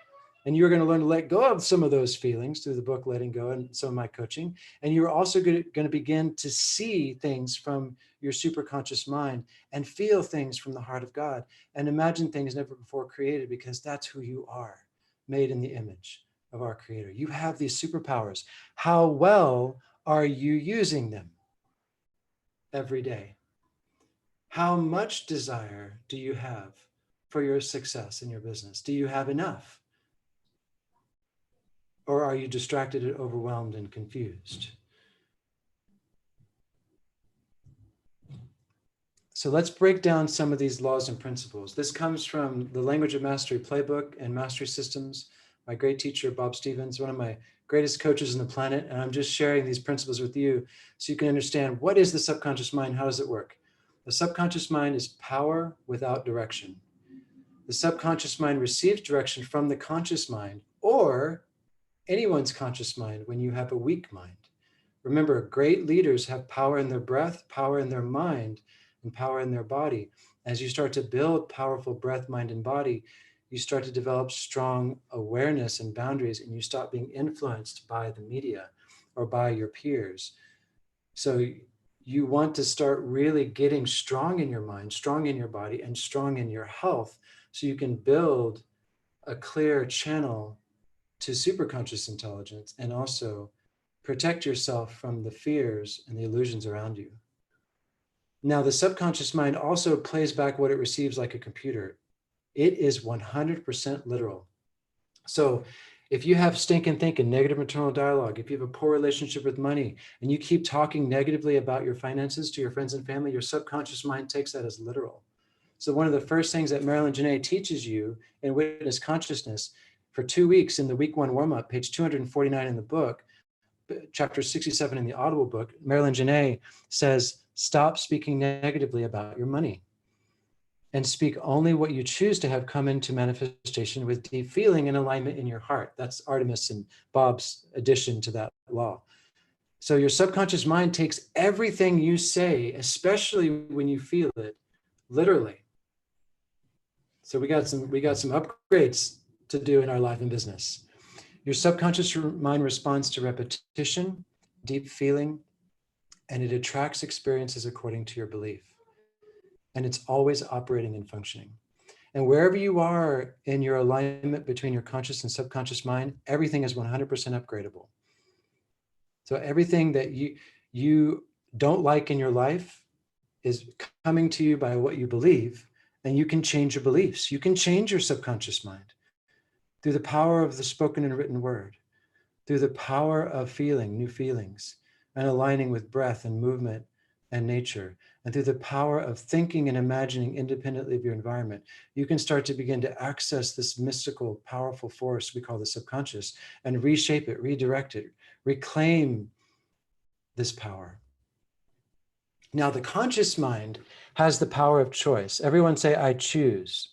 And you're going to learn to let go of some of those feelings through the book Letting Go and some of my coaching. And you're also going to begin to see things from your superconscious mind and feel things from the heart of God and imagine things never before created, because that's who you are, made in the image of our Creator. You have these superpowers. How well are you using them every day? How much desire do you have for your success in your business? Do you have enough? Or are you distracted and overwhelmed and confused? So let's break down some of these laws and principles. This comes from the Language of Mastery Playbook and Mastery Systems. My great teacher, Bob Stevens, one of my greatest coaches on the planet. And I'm just sharing these principles with you so you can understand, what is the subconscious mind? How does it work? The subconscious mind is power without direction. The subconscious mind receives direction from the conscious mind, or anyone's conscious mind when you have a weak mind. Remember, great leaders have power in their breath, power in their mind, and power in their body. As you start to build powerful breath, mind, and body, you start to develop strong awareness and boundaries, and you stop being influenced by the media or by your peers. So you want to start really getting strong in your mind, strong in your body, and strong in your health, so you can build a clear channel to superconscious intelligence and also protect yourself from the fears and the illusions around you. Now, the subconscious mind also plays back what it receives like a computer. It is 100% literal. So if you have stinking thinking, negative internal dialogue, if you have a poor relationship with money, and you keep talking negatively about your finances to your friends and family, your subconscious mind takes that as literal. So one of the first things that Marilyn Janae teaches you in Witness Consciousness for 2 weeks in the week 1 warm-up, page 249 in the book, chapter 67 in the Audible book, Marilyn Janae says, stop speaking negatively about your money and speak only what you choose to have come into manifestation with deep feeling and alignment in your heart. That's Artemis and Bob's addition to that law. So your subconscious mind takes everything you say, especially when you feel it, literally. So we got some upgrades to do in our life and business. Your subconscious mind responds to repetition, deep feeling, and it attracts experiences according to your belief. And it's always operating and functioning. And wherever you are in your alignment between your conscious and subconscious mind, everything is 100% upgradable. So everything that you don't like in your life is coming to you by what you believe, and you can change your beliefs. You can change your subconscious mind through the power of the spoken and written word, through the power of feeling new feelings and aligning with breath and movement and nature, and through the power of thinking and imagining independently of your environment. You can start to begin to access this mystical, powerful force we call the subconscious and reshape it, redirect it, reclaim this power. Now, the conscious mind has the power of choice. Everyone say, I choose.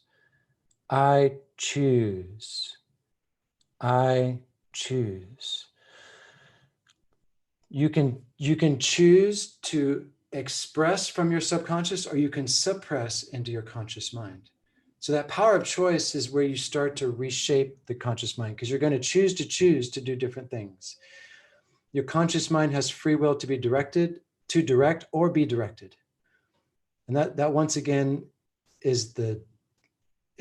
I choose. I choose. You can choose to express from your subconscious, or you can suppress into your conscious mind. So that power of choice is where you start to reshape the conscious mind, because you're going to choose to do different things. Your conscious mind has free will to be directed, to direct or be directed. And that once again is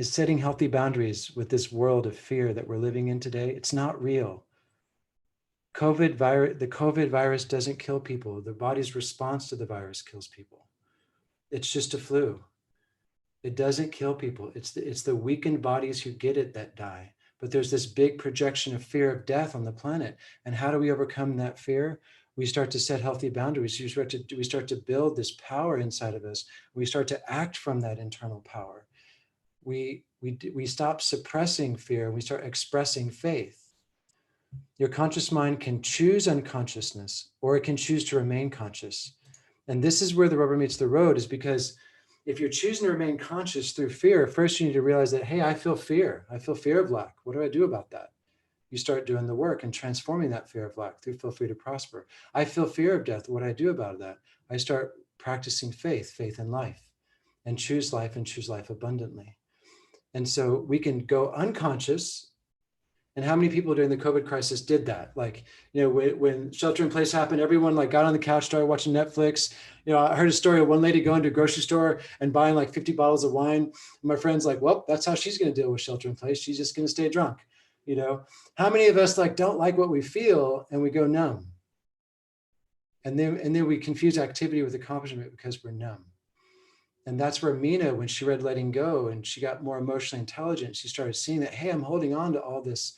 setting healthy boundaries with this world of fear that we're living in today. It's not real. The COVID virus doesn't kill people. The body's response to the virus kills people. It's just a flu. It doesn't kill people. It's the weakened bodies who get it that die. But there's this big projection of fear of death on the planet. And how do we overcome that fear? We start to set healthy boundaries. We start to build this power inside of us. We start to act from that internal power. We stop suppressing fear and we start expressing faith. Your conscious mind can choose unconsciousness, or it can choose to remain conscious. And this is where the rubber meets the road, is because if you're choosing to remain conscious through fear, first you need to realize that, hey, I feel fear. I feel fear of lack. What do I do about that? you start doing the work and transforming that fear of lack through feel free to prosper. I feel fear of death. What do I do about that? I start practicing faith in life, and choose life abundantly. And so we can go unconscious. And how many people during the COVID crisis did that? Like, when shelter in place happened, everyone like got on the couch, started watching Netflix. I heard a story of one lady going to a grocery store and buying like 50 bottles of wine. And my friend's like, well, that's how she's going to deal with shelter in place. She's just going to stay drunk. How many of us like don't like what we feel and we go numb? And then we confuse activity with accomplishment because we're numb. And that's where Mina, when she read Letting Go and she got more emotionally intelligent, she started seeing that, hey, I'm holding on to all this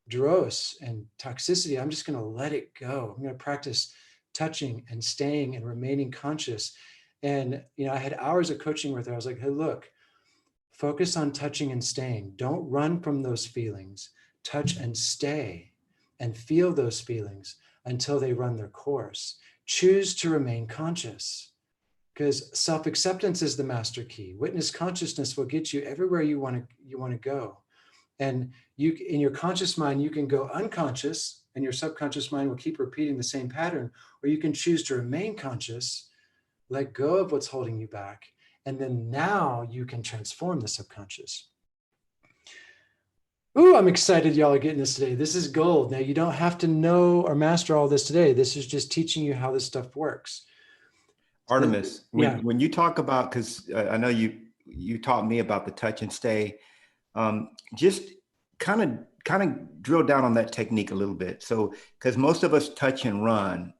dross and toxicity. I'm just going to let it go. I'm going to practice touching and staying and remaining conscious. And, I had hours of coaching with her. I was like, hey, look, focus on touching and staying. Don't run from those feelings. Touch and stay and feel those feelings until they run their course. Choose to remain conscious, because self-acceptance is the master key. Witness consciousness will get you everywhere you want to go. And you, in your conscious mind, you can go unconscious and your subconscious mind will keep repeating the same pattern, or you can choose to remain conscious, let go of what's holding you back, and then now you can transform the subconscious. Ooh, I'm excited y'all are getting this today. This is gold. Now, you don't have to know or master all this today. This is just teaching you how this stuff works. Artemis, Yeah. when you talk about, because I know you taught me about the touch and stay, just kind of drill down on that technique a little bit. So, because most of us touch and run,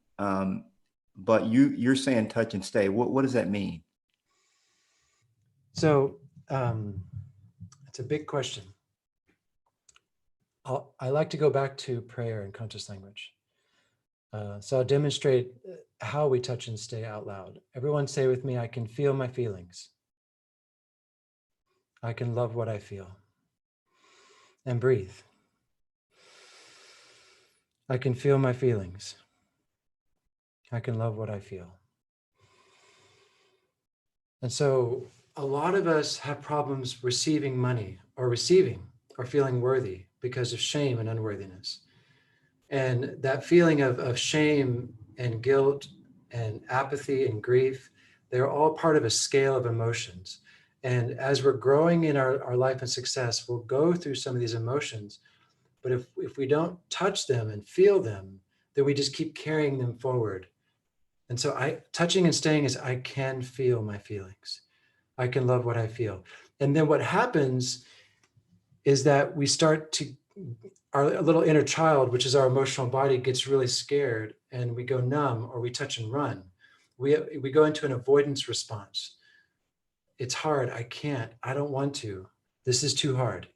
but you're saying touch and stay. What does that mean? So it's a big question. I like to go back to prayer and conscious language. So I'll demonstrate how we touch and stay out loud. Everyone say with me, I can feel my feelings. I can love what I feel. And breathe. I can feel my feelings. I can love what I feel. And so a lot of us have problems receiving money or feeling worthy because of shame and unworthiness. And that feeling of shame and guilt and apathy and grief, they're all part of a scale of emotions. And as we're growing in our life and success, we'll go through some of these emotions. But if we don't touch them and feel them, then we just keep carrying them forward. And so touching and staying is I can feel my feelings. I can love what I feel. And then what happens is that we start to, our little inner child, which is our emotional body, gets really scared and we go numb or we touch and run. We go into an avoidance response. It's hard. I can't. I don't want to. This is too hard.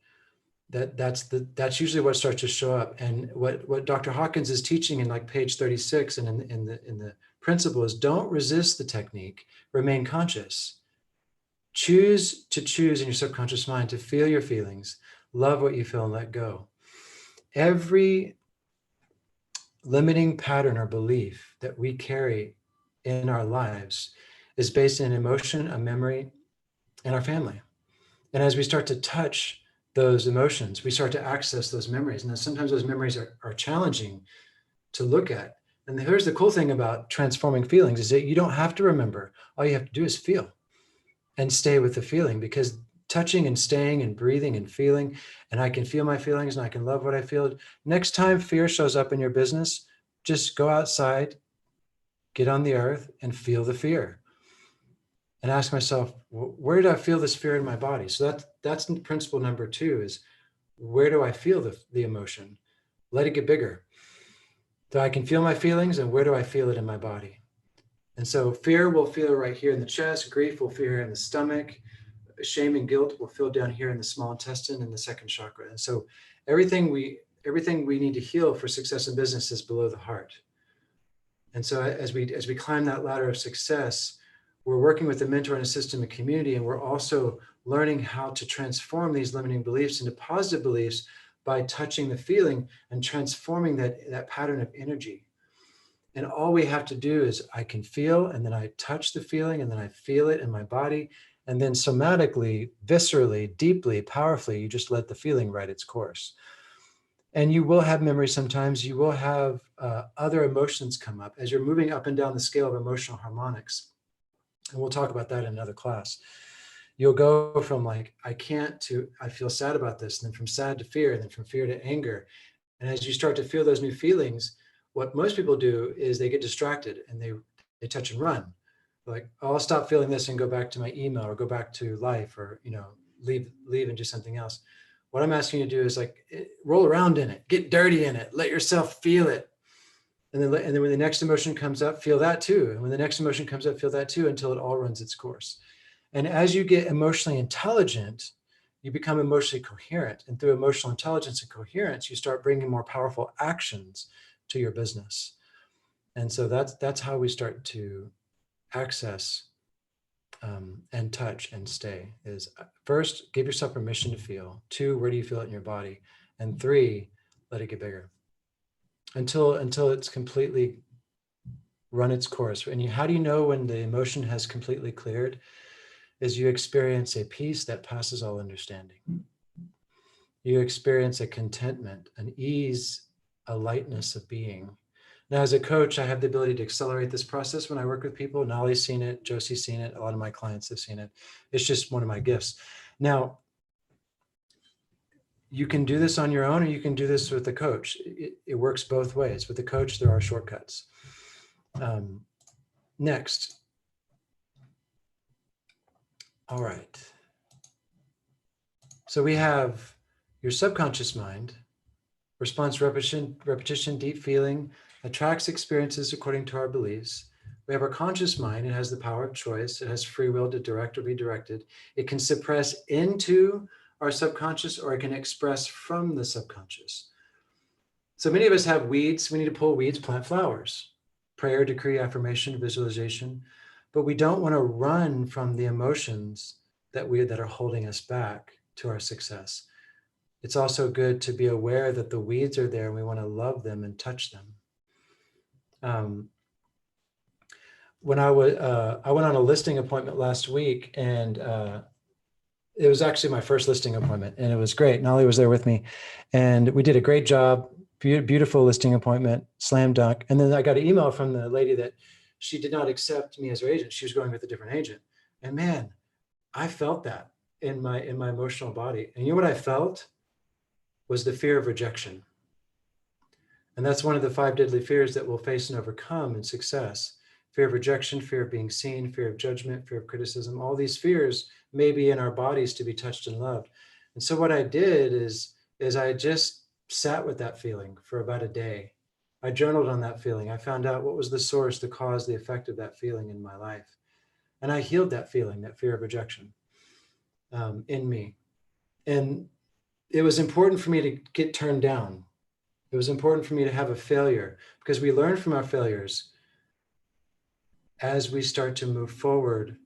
That's usually what starts to show up. And what Dr. Hawkins is teaching in like page 36 and in the principle is don't resist the technique, remain conscious. Choose in your subconscious mind to feel your feelings, love what you feel and let go. Every limiting pattern or belief that we carry in our lives is based in emotion, a memory, and our family. And as we start to touch those emotions, we start to access those memories. And sometimes those memories are challenging to look at. And here's the cool thing about transforming feelings is that you don't have to remember. All you have to do is feel and stay with the feeling, because touching and staying and breathing and feeling, and I can feel my feelings and I can love what I feel. Next time fear shows up in your business, just go outside, get on the earth and feel the fear. And ask myself, where do I feel this fear in my body? So that's principle number 2 is where do I feel the emotion? Let it get bigger. So I can feel my feelings and where do I feel it in my body? And so fear will feel right here in the chest, grief will feel here in the stomach, shame and guilt will feel down here in the small intestine and the second chakra. And so everything we need to heal for success in business is below the heart. And so as we climb that ladder of success, we're working with a mentor and a system and community, and we're also learning how to transform these limiting beliefs into positive beliefs by touching the feeling and transforming that pattern of energy. And all we have to do is I can feel, and then I touch the feeling, and then I feel it in my body. And then somatically, viscerally, deeply, powerfully, you just let the feeling write its course. And you will have memories sometimes. You will have other emotions come up as you're moving up and down the scale of emotional harmonics. And we'll talk about that in another class. You'll go from like, I can't, to I feel sad about this, and then from sad to fear, and then from fear to anger. And as you start to feel those new feelings, what most people do is they get distracted and they touch and run. Like, oh, I'll stop feeling this and go back to my email or go back to life, or, leave and do something else. What I'm asking you to do is like roll around in it, get dirty in it, let yourself feel it. And then when the next emotion comes up, feel that too. And when the next emotion comes up, feel that too, until it all runs its course. And as you get emotionally intelligent, you become emotionally coherent. And through emotional intelligence and coherence, you start bringing more powerful actions to your business. And so that's how we start to access and touch and stay. Is first, give yourself permission to feel. 2, where do you feel it in your body? And 3, let it get bigger until it's completely run its course. And how do you know when the emotion has completely cleared? Is you experience a peace that passes all understanding. You experience a contentment, an ease, a lightness of being. Now, as a coach, I have the ability to accelerate this process when I work with people. Knolly's seen it, Josie's seen it, a lot of my clients have seen it. It's just one of my gifts. Now, you can do this on your own, or you can do this with a coach. It works both ways. With a coach, there are shortcuts. Next. All right. So we have your subconscious mind, response, repetition, deep feeling, attracts experiences according to our beliefs. We have our conscious mind. It has the power of choice. It has free will to direct or be directed. It can suppress into our subconscious, or it can express from the subconscious. So many of us have weeds. We need to pull weeds, plant flowers. Prayer, decree, affirmation, visualization. But we don't want to run from the emotions that are holding us back to our success. It's also good to be aware that the weeds are there and we want to love them and touch them. When I went on a listing appointment last week, and it was actually my first listing appointment, and it was great. Knolly was there with me, and we did a great job. Beautiful listing appointment, slam dunk. And then I got an email from the lady that she did not accept me as her agent. She was going with a different agent. And man, I felt that in my emotional body. And you know what I felt was the fear of rejection. And that's one of the 5 deadly fears that we'll face and overcome in success. Fear of rejection, fear of being seen, fear of judgment, fear of criticism. All these fears may be in our bodies to be touched and loved. And so what I did is I just sat with that feeling for about a day. I journaled on that feeling. I found out what was the source, the cause, the effect of that feeling in my life. And I healed that feeling, that fear of rejection in me. And it was important for me to get turned down. It was important for me to have a failure, because we learn from our failures as we start to move forward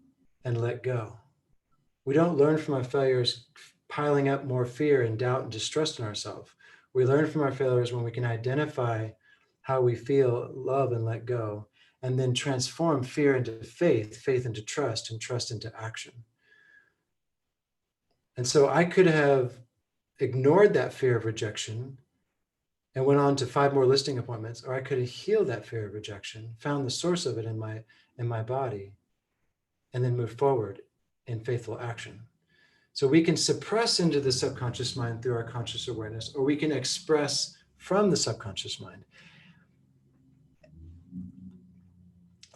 and let go. We don't learn from our failures piling up more fear and doubt and distrust in ourselves. We learn from our failures when we can identify how we feel, love, and let go, and then transform fear into faith, faith into trust, and trust into action. And so I could have ignored that fear of rejection and went on to 5 more listing appointments, or I could have healed that fear of rejection, found the source of it in my body, and then moved forward in faithful action. So we can suppress into the subconscious mind through our conscious awareness, or we can express from the subconscious mind.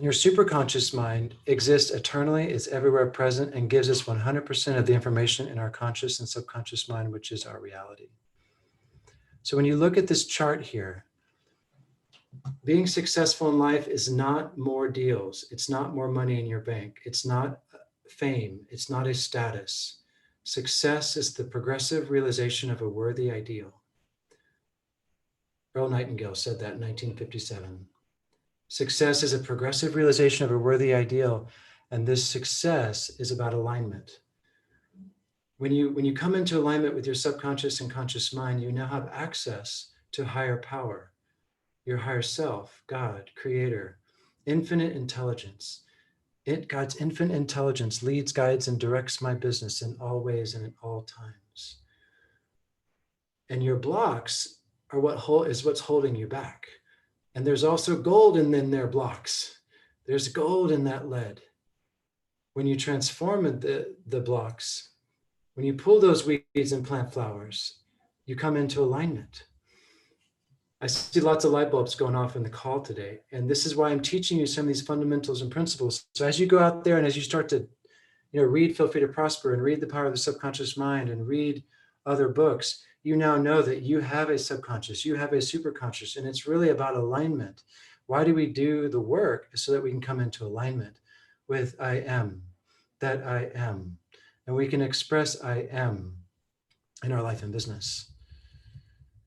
Your superconscious mind exists eternally, is everywhere present, and gives us 100% of the information in our conscious and subconscious mind, which is our reality. So when you look at this chart here, being successful in life is not more deals. It's not more money in your bank. It's not fame. It's not a status. Success is the progressive realization of a worthy ideal. Earl Nightingale said that in 1957. Success is a progressive realization of a worthy ideal, and this success is about alignment. When you come into alignment with your subconscious and conscious mind, you now have access to higher power, your higher self, God, Creator, infinite intelligence. God's infinite intelligence leads, guides, and directs my business in all ways and at all times. And your blocks is what's holding you back. And there's also gold in their blocks. There's gold in that lead. When you transform the blocks, when you pull those weeds and plant flowers, you come into alignment. I see lots of light bulbs going off in the call today. And this is why I'm teaching you some of these fundamentals and principles. So as you go out there and as you start to read Feel Free to Prosper and read The Power of the Subconscious Mind and read other books, you now know that you have a subconscious, you have a superconscious, and it's really about alignment. Why do we do the work? So that we can come into alignment with I am, that I am. And we can express I am in our life and business.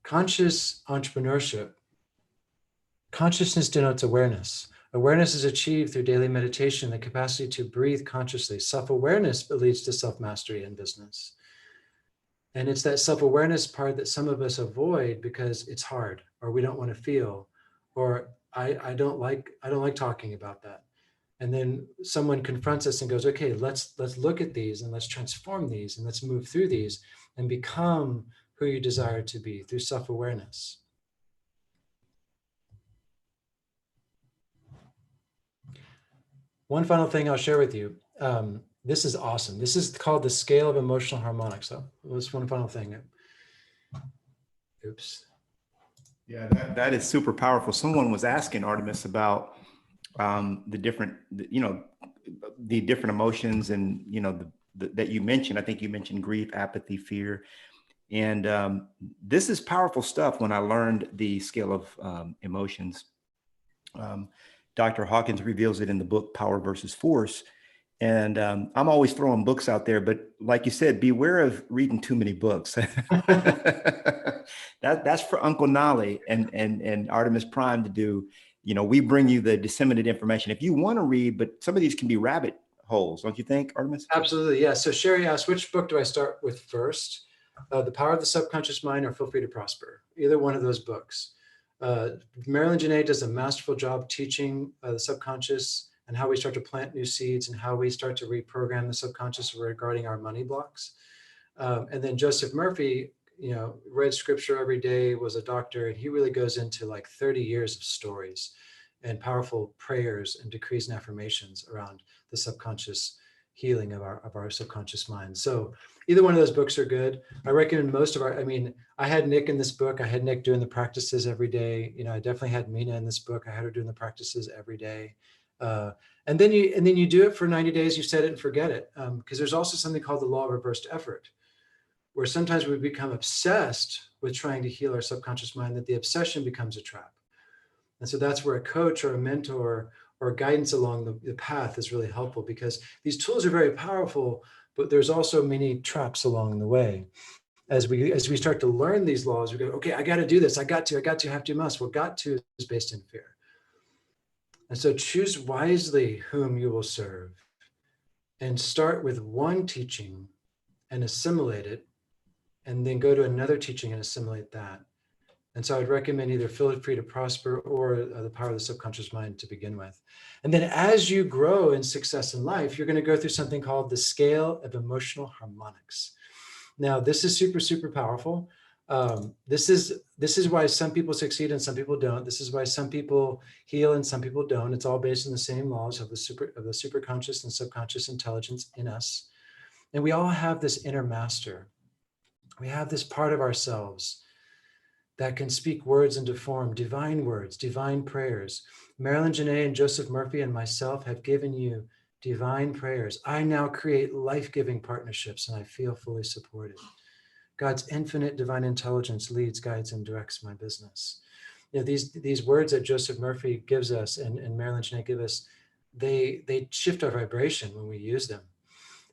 Conscious entrepreneurship. Consciousness denotes awareness. Awareness is achieved through daily meditation, the capacity to breathe consciously. Self-awareness leads to self-mastery in business. And it's that self-awareness part that some of us avoid because it's hard, or we don't want to feel, or I don't like talking about that. And then someone confronts us and goes, okay, let's look at these and let's transform these and let's move through these and become who you desire to be through self-awareness. One final thing I'll share with you. This is awesome. This is called the scale of emotional harmonics. So that's one final thing. Oops. Yeah, that is super powerful. Someone was asking Artemis about the different emotions and, that you mentioned. I think you mentioned grief, apathy, fear. And this is powerful stuff. When I learned the scale of emotions, Dr. Hawkins reveals it in the book, Power versus Force. And I'm always throwing books out there, but like you said, beware of reading too many books. That's for Uncle Knolly and Artemis Prime to do. We bring you the disseminated information if you want to read, but some of these can be rabbit holes, don't you think, Artemis? Absolutely, yeah. So Sherry asked, which book do I start with first? The Power of the Subconscious Mind or Feel Free to Prosper? Either one of those books. Marilyn Janae does a masterful job teaching the subconscious and how we start to plant new seeds and how we start to reprogram the subconscious regarding our money blocks. And then Joseph Murphy, read scripture every day, was a doctor, and he really goes into like 30 years of stories and powerful prayers and decrees and affirmations around the subconscious healing of our subconscious mind. So either one of those books are good. I recommend most of I had Nick in this book. I had Nick doing the practices every day. I definitely had Mina in this book. I had her doing the practices every day. And then you do it for 90 days, you set it and forget it. Because there's also something called the law of reversed effort, where sometimes we become obsessed with trying to heal our subconscious mind, that the obsession becomes a trap. And so that's where a coach or a mentor or guidance along the path is really helpful, because these tools are very powerful, but there's also many traps along the way. As we start to learn these laws, we go, okay, I got to do this. I got to, have to, must. Well, got to is based in fear. And so choose wisely whom you will serve, and start with one teaching and assimilate it, and then go to another teaching and assimilate that. And so I'd recommend either Feel Free to Prosper or The Power of the Subconscious Mind to begin with. And then as you grow in success in life, you're going to go through something called the scale of emotional harmonics. Now, this is super, super powerful. This is why some people succeed and some people don't. This is why some people heal and some people don't. It's all based on the same laws of the superconscious and subconscious intelligence in us. And we all have this inner master. We have this part of ourselves that can speak words into form, divine words, divine prayers. Marilyn Janae and Joseph Murphy and myself have given you divine prayers. I now create life-giving partnerships, and I feel fully supported. God's infinite divine intelligence leads, guides, and directs my business. These words that Joseph Murphy gives us and Marilyn Janae give us, they shift our vibration when we use them.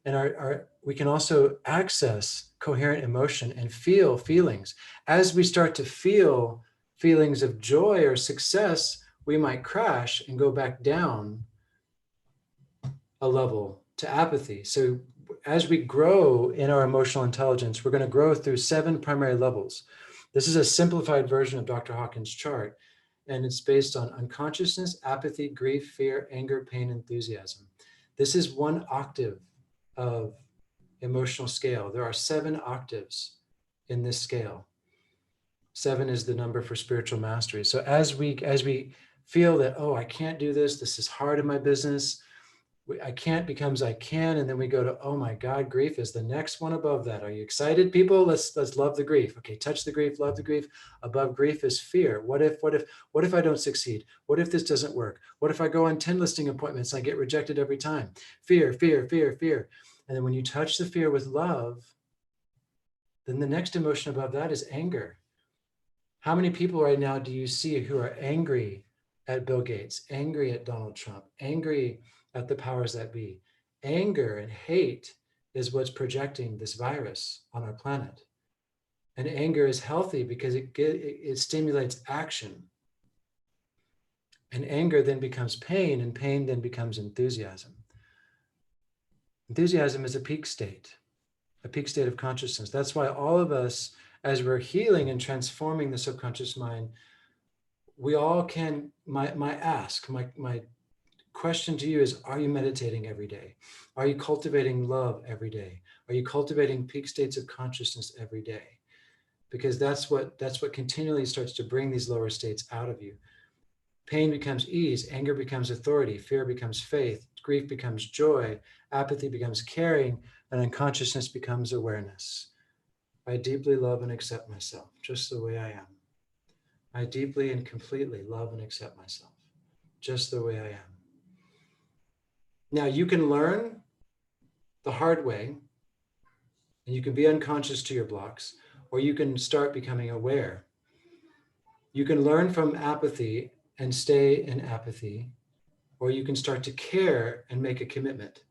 And we can also access coherent emotion and feel feelings. As we start to feel feelings of joy or success, we might crash and go back down a level to apathy. So as we grow in our emotional intelligence, we're going to grow through 7 primary levels. This is a simplified version of Dr. Hawkins' chart, and it's based on unconsciousness, apathy, grief, fear, anger, pain, enthusiasm. This is 1 octave of emotional scale. There are 7 octaves in this scale. 7 is the number for spiritual mastery. So as we feel that, oh, I can't do this, this is hard in my business, I can't becomes I can, and then we go to, oh my God, grief is the next one above that. Are you excited, people? Let's love the grief. Okay, touch the grief, love the grief. Above grief is fear. What if I don't succeed? What if this doesn't work? What if I go on 10 listing appointments and I get rejected every time? Fear, fear, fear, fear. And then when you touch the fear with love, then the next emotion above that is anger. How many people right now do you see who are angry at Bill Gates, angry at Donald Trump, angry at the powers that be? Anger and hate is what's projecting this virus on our planet. And anger is healthy because it stimulates action. And anger then becomes pain, and pain then becomes enthusiasm. Enthusiasm is a peak state of consciousness. That's why all of us, as we're healing and transforming the subconscious mind, we all can, my question to you is, are you meditating every day? Are you cultivating love every day? Are you cultivating peak states of consciousness every day? Because that's what continually starts to bring these lower states out of you. Pain becomes ease, anger becomes authority, fear becomes faith, grief becomes joy, apathy becomes caring, and unconsciousness becomes awareness. I deeply love and accept myself just the way I am. I deeply and completely love and accept myself just the way I am. Now you can learn the hard way, and you can be unconscious to your blocks, or you can start becoming aware. You can learn from apathy and stay in apathy, or you can start to care and make a commitment.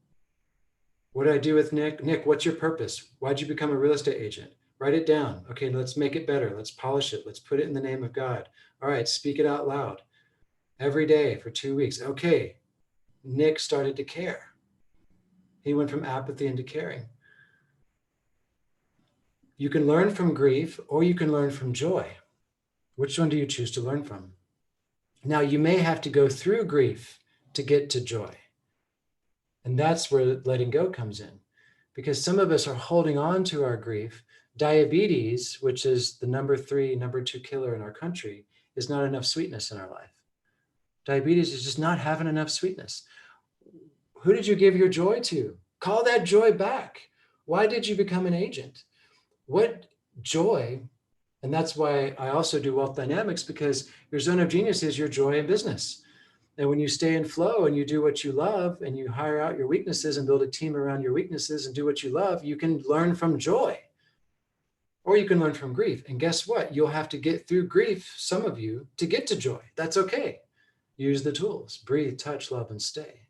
What did I do with Nick? Nick, what's your purpose? Why'd you become a real estate agent? Write it down. Okay, let's make it better. Let's polish it. Let's put it in the name of God. All right, speak it out loud every day for 2 weeks. Okay, Nick started to care. He went from apathy into caring. You can learn from grief, or you can learn from joy. Which one do you choose to learn from? Now, you may have to go through grief to get to joy. And that's where letting go comes in. Because some of us are holding on to our grief. Diabetes, which is the number 2 killer in our country, is not enough sweetness in our life. Diabetes is just not having enough sweetness. Who did you give your joy to? Call that joy back. Why did you become an agent? What joy? And that's why I also do wealth dynamics, because your zone of genius is your joy in business. And when you stay in flow and you do what you love and you hire out your weaknesses and build a team around your weaknesses and do what you love, you can learn from joy, or you can learn from grief. And guess what? You'll have to get through grief, some of you, to get to joy. That's okay. Use the tools. Breathe, touch, love, and stay.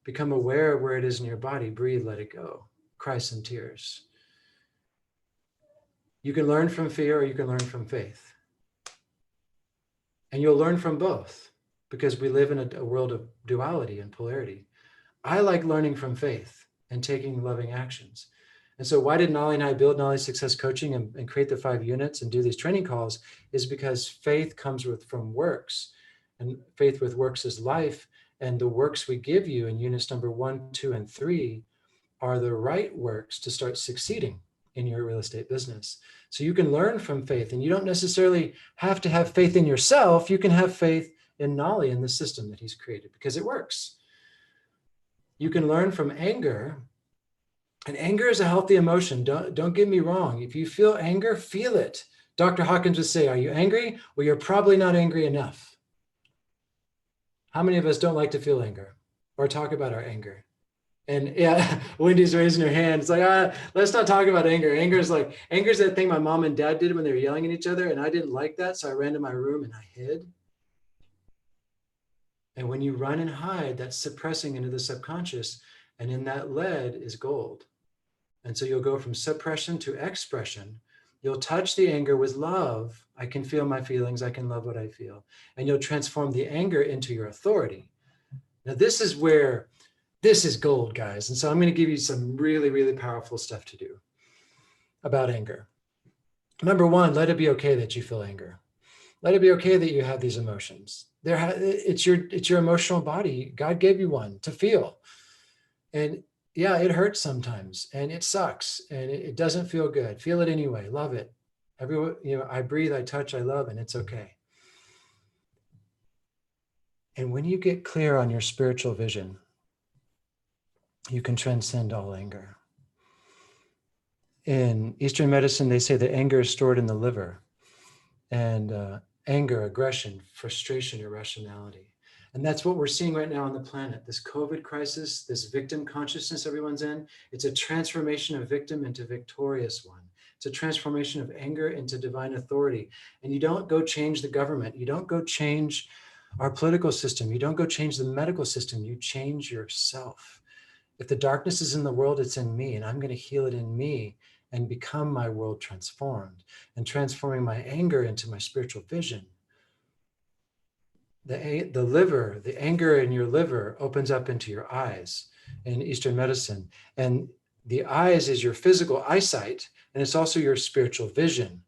Become aware of where it is in your body. Breathe, let it go. Cry some tears. You can learn from fear, or you can learn from faith. And you'll learn from both, because we live in a world of duality and polarity. I like learning from faith and taking loving actions. And so why did Knolly and I build Knolly Success Coaching and create the 5 units and do these training calls? Is because faith comes from works, and faith with works is life. And the works we give you in units number 1, 2, and 3 are the right works to start succeeding in your real estate business. So you can learn from faith, and you don't necessarily have to have faith in yourself. You can have faith in Knolly, in the system that he's created, because it works. You can learn from anger, and anger is a healthy emotion. Don't get me wrong. If you feel anger, feel it. Dr. Hawkins would say, are you angry? Well, you're probably not angry enough. How many of us don't like to feel anger or talk about our anger? And yeah, Wendy's raising her hand. It's like, let's not talk about anger. Anger is that thing my mom and dad did when they were yelling at each other, and I didn't like that, so I ran to my room and I hid. And when you run and hide, that's suppressing into the subconscious, and in that lead is gold. And so you'll go from suppression to expression. You'll touch the anger with love. I can feel my feelings. I can love what I feel. And you'll transform the anger into your authority. Now, this is gold, guys. And so I'm going to give you some really, really powerful stuff to do about anger. Number 1, let it be okay that you feel anger. Let it be okay that you have these emotions. It's your emotional body. God gave you one to feel. And yeah, it hurts sometimes, and it sucks, and it doesn't feel good. Feel it anyway. Love it. Everyone, I breathe, I touch, I love, and it's okay. And when you get clear on your spiritual vision, you can transcend all anger. In Eastern medicine, they say that anger is stored in the liver, and anger, aggression, frustration, irrationality. And that's what we're seeing right now on the planet. This COVID crisis, this victim consciousness everyone's in, it's a transformation of victim into victorious one. It's a transformation of anger into divine authority. And you don't go change the government. You don't go change our political system. You don't go change the medical system. You change yourself. If the darkness is in the world, it's in me, and I'm going to heal it in me and become my world transformed, and transforming my anger into my spiritual vision. The liver, the anger in your liver opens up into your eyes in Eastern medicine. And the eyes is your physical eyesight, and it's also your spiritual vision.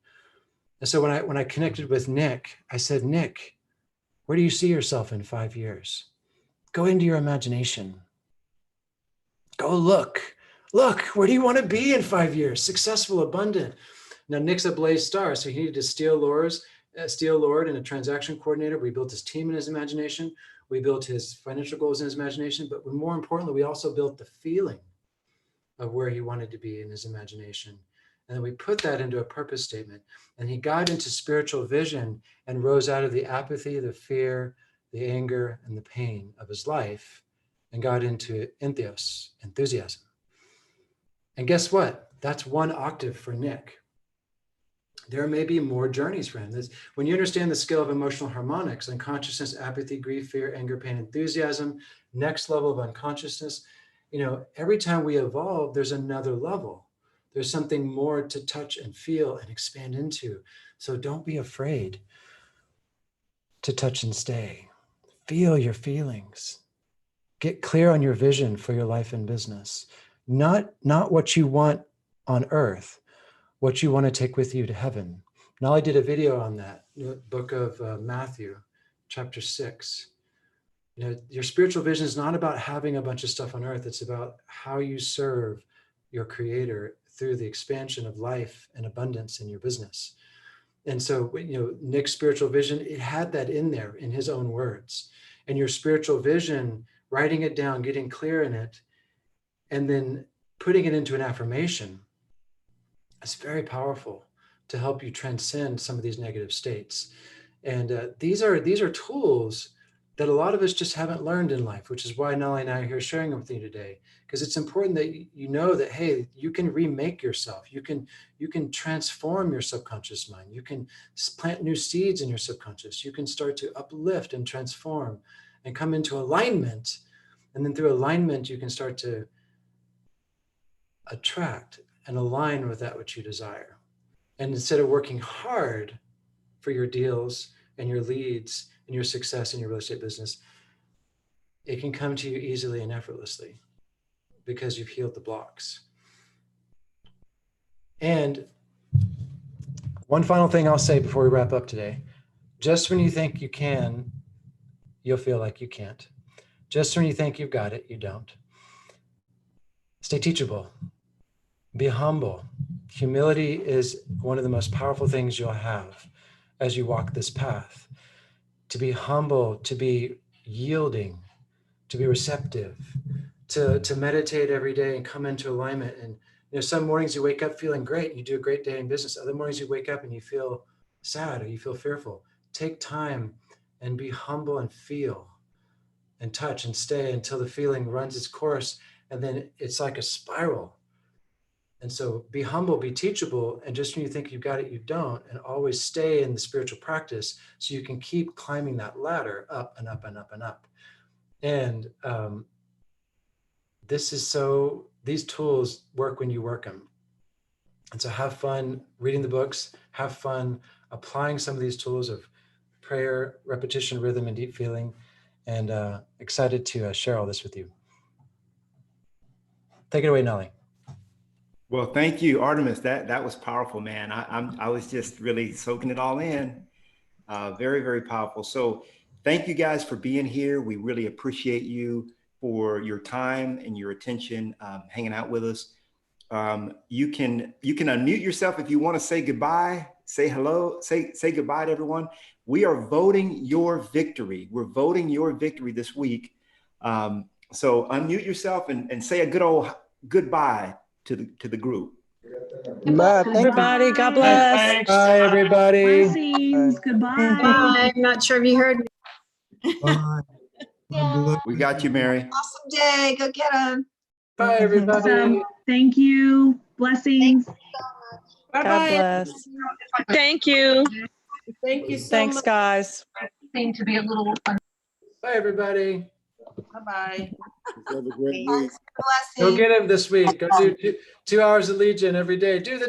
And so when I connected with Nick, I said, Nick, where do you see yourself in 5 years? Go into your imagination. Go look, where do you want to be in 5 years? Successful, abundant. Now Nick's a Blaze star, so he needed a steel lord and a transaction coordinator. We built his team in his imagination. We built his financial goals in his imagination, but more importantly, we also built the feeling of where he wanted to be in his imagination. And then we put that into a purpose statement. And he got into spiritual vision and rose out of the apathy, the fear, the anger, and the pain of his life, and got into entheos, enthusiasm. And guess what? That's 1 octave for Nick. There may be more journeys for him. When you understand the scale of emotional harmonics, unconsciousness, apathy, grief, fear, anger, pain, enthusiasm, next level of unconsciousness, every time we evolve, there's another level. There's something more to touch and feel and expand into. So don't be afraid to touch and stay. Feel your feelings. Get clear on your vision for your life and business. Not what you want on earth, what you want to take with you to heaven. Knolly did a video on that, book of Matthew, chapter 6. Your spiritual vision is not about having a bunch of stuff on earth. It's about how you serve your creator through the expansion of life and abundance in your business. And so, Nick's spiritual vision, it had that in there in his own words. And your spiritual vision, writing it down, getting clear in it, and then putting it into an affirmation, is very powerful to help you transcend some of these negative states. And these are tools that a lot of us just haven't learned in life, which is why Knolly and I are here sharing them with you today, because it's important that you know that, hey, you can remake yourself. You can transform your subconscious mind. You can plant new seeds in your subconscious. You can start to uplift and transform and come into alignment. And then through alignment, you can start to attract and align with that which you desire. And instead of working hard for your deals and your leads and your success in your real estate business, it can come to you easily and effortlessly because you've healed the blocks. And one final thing I'll say before we wrap up today: just when you think you can, you'll feel like you can't. Just when you think you've got it, you don't. Stay teachable. Be humble. Humility is one of the most powerful things you'll have as you walk this path. To be humble, to be yielding, to be receptive, to meditate every day and come into alignment. And some mornings you wake up feeling great, you do a great day in business. Other mornings you wake up and you feel sad or you feel fearful. Take time and be humble and feel and touch and stay until the feeling runs its course, and then it's like a spiral. And so be humble, be teachable, and just when you think you've got it, you don't, and always stay in the spiritual practice so you can keep climbing that ladder up and up and up and up. And these tools work when you work them. And so have fun reading the books, have fun applying some of these tools of prayer, repetition, rhythm, and deep feeling, and excited to share all this with you. Take it away, Knolly. Well, thank you, Artemis. That was powerful, man. I was just really soaking it all in. Very, very powerful. So thank you guys for being here. We really appreciate you for your time and your attention, hanging out with us. You can unmute yourself if you want to say goodbye, say hello, say goodbye to everyone. We are voting your victory. We're voting your victory this week. So unmute yourself and say a good old goodbye to the group. Bye. Thank you. Everybody, God bless. Bye, everybody. Blessings. Goodbye. Bye. I'm not sure if you heard me. Bye. God We got you, Mary. Awesome day. Go get them. Bye, everybody. Awesome. Thank you. Blessings. God Bye-bye. bless. Thank you. Thank you so Thanks, much. guys. Seem to be a little Bye, everybody. Bye-bye. Have a great week. Go get him this week. Go do 2 hours of Legion every day. Do the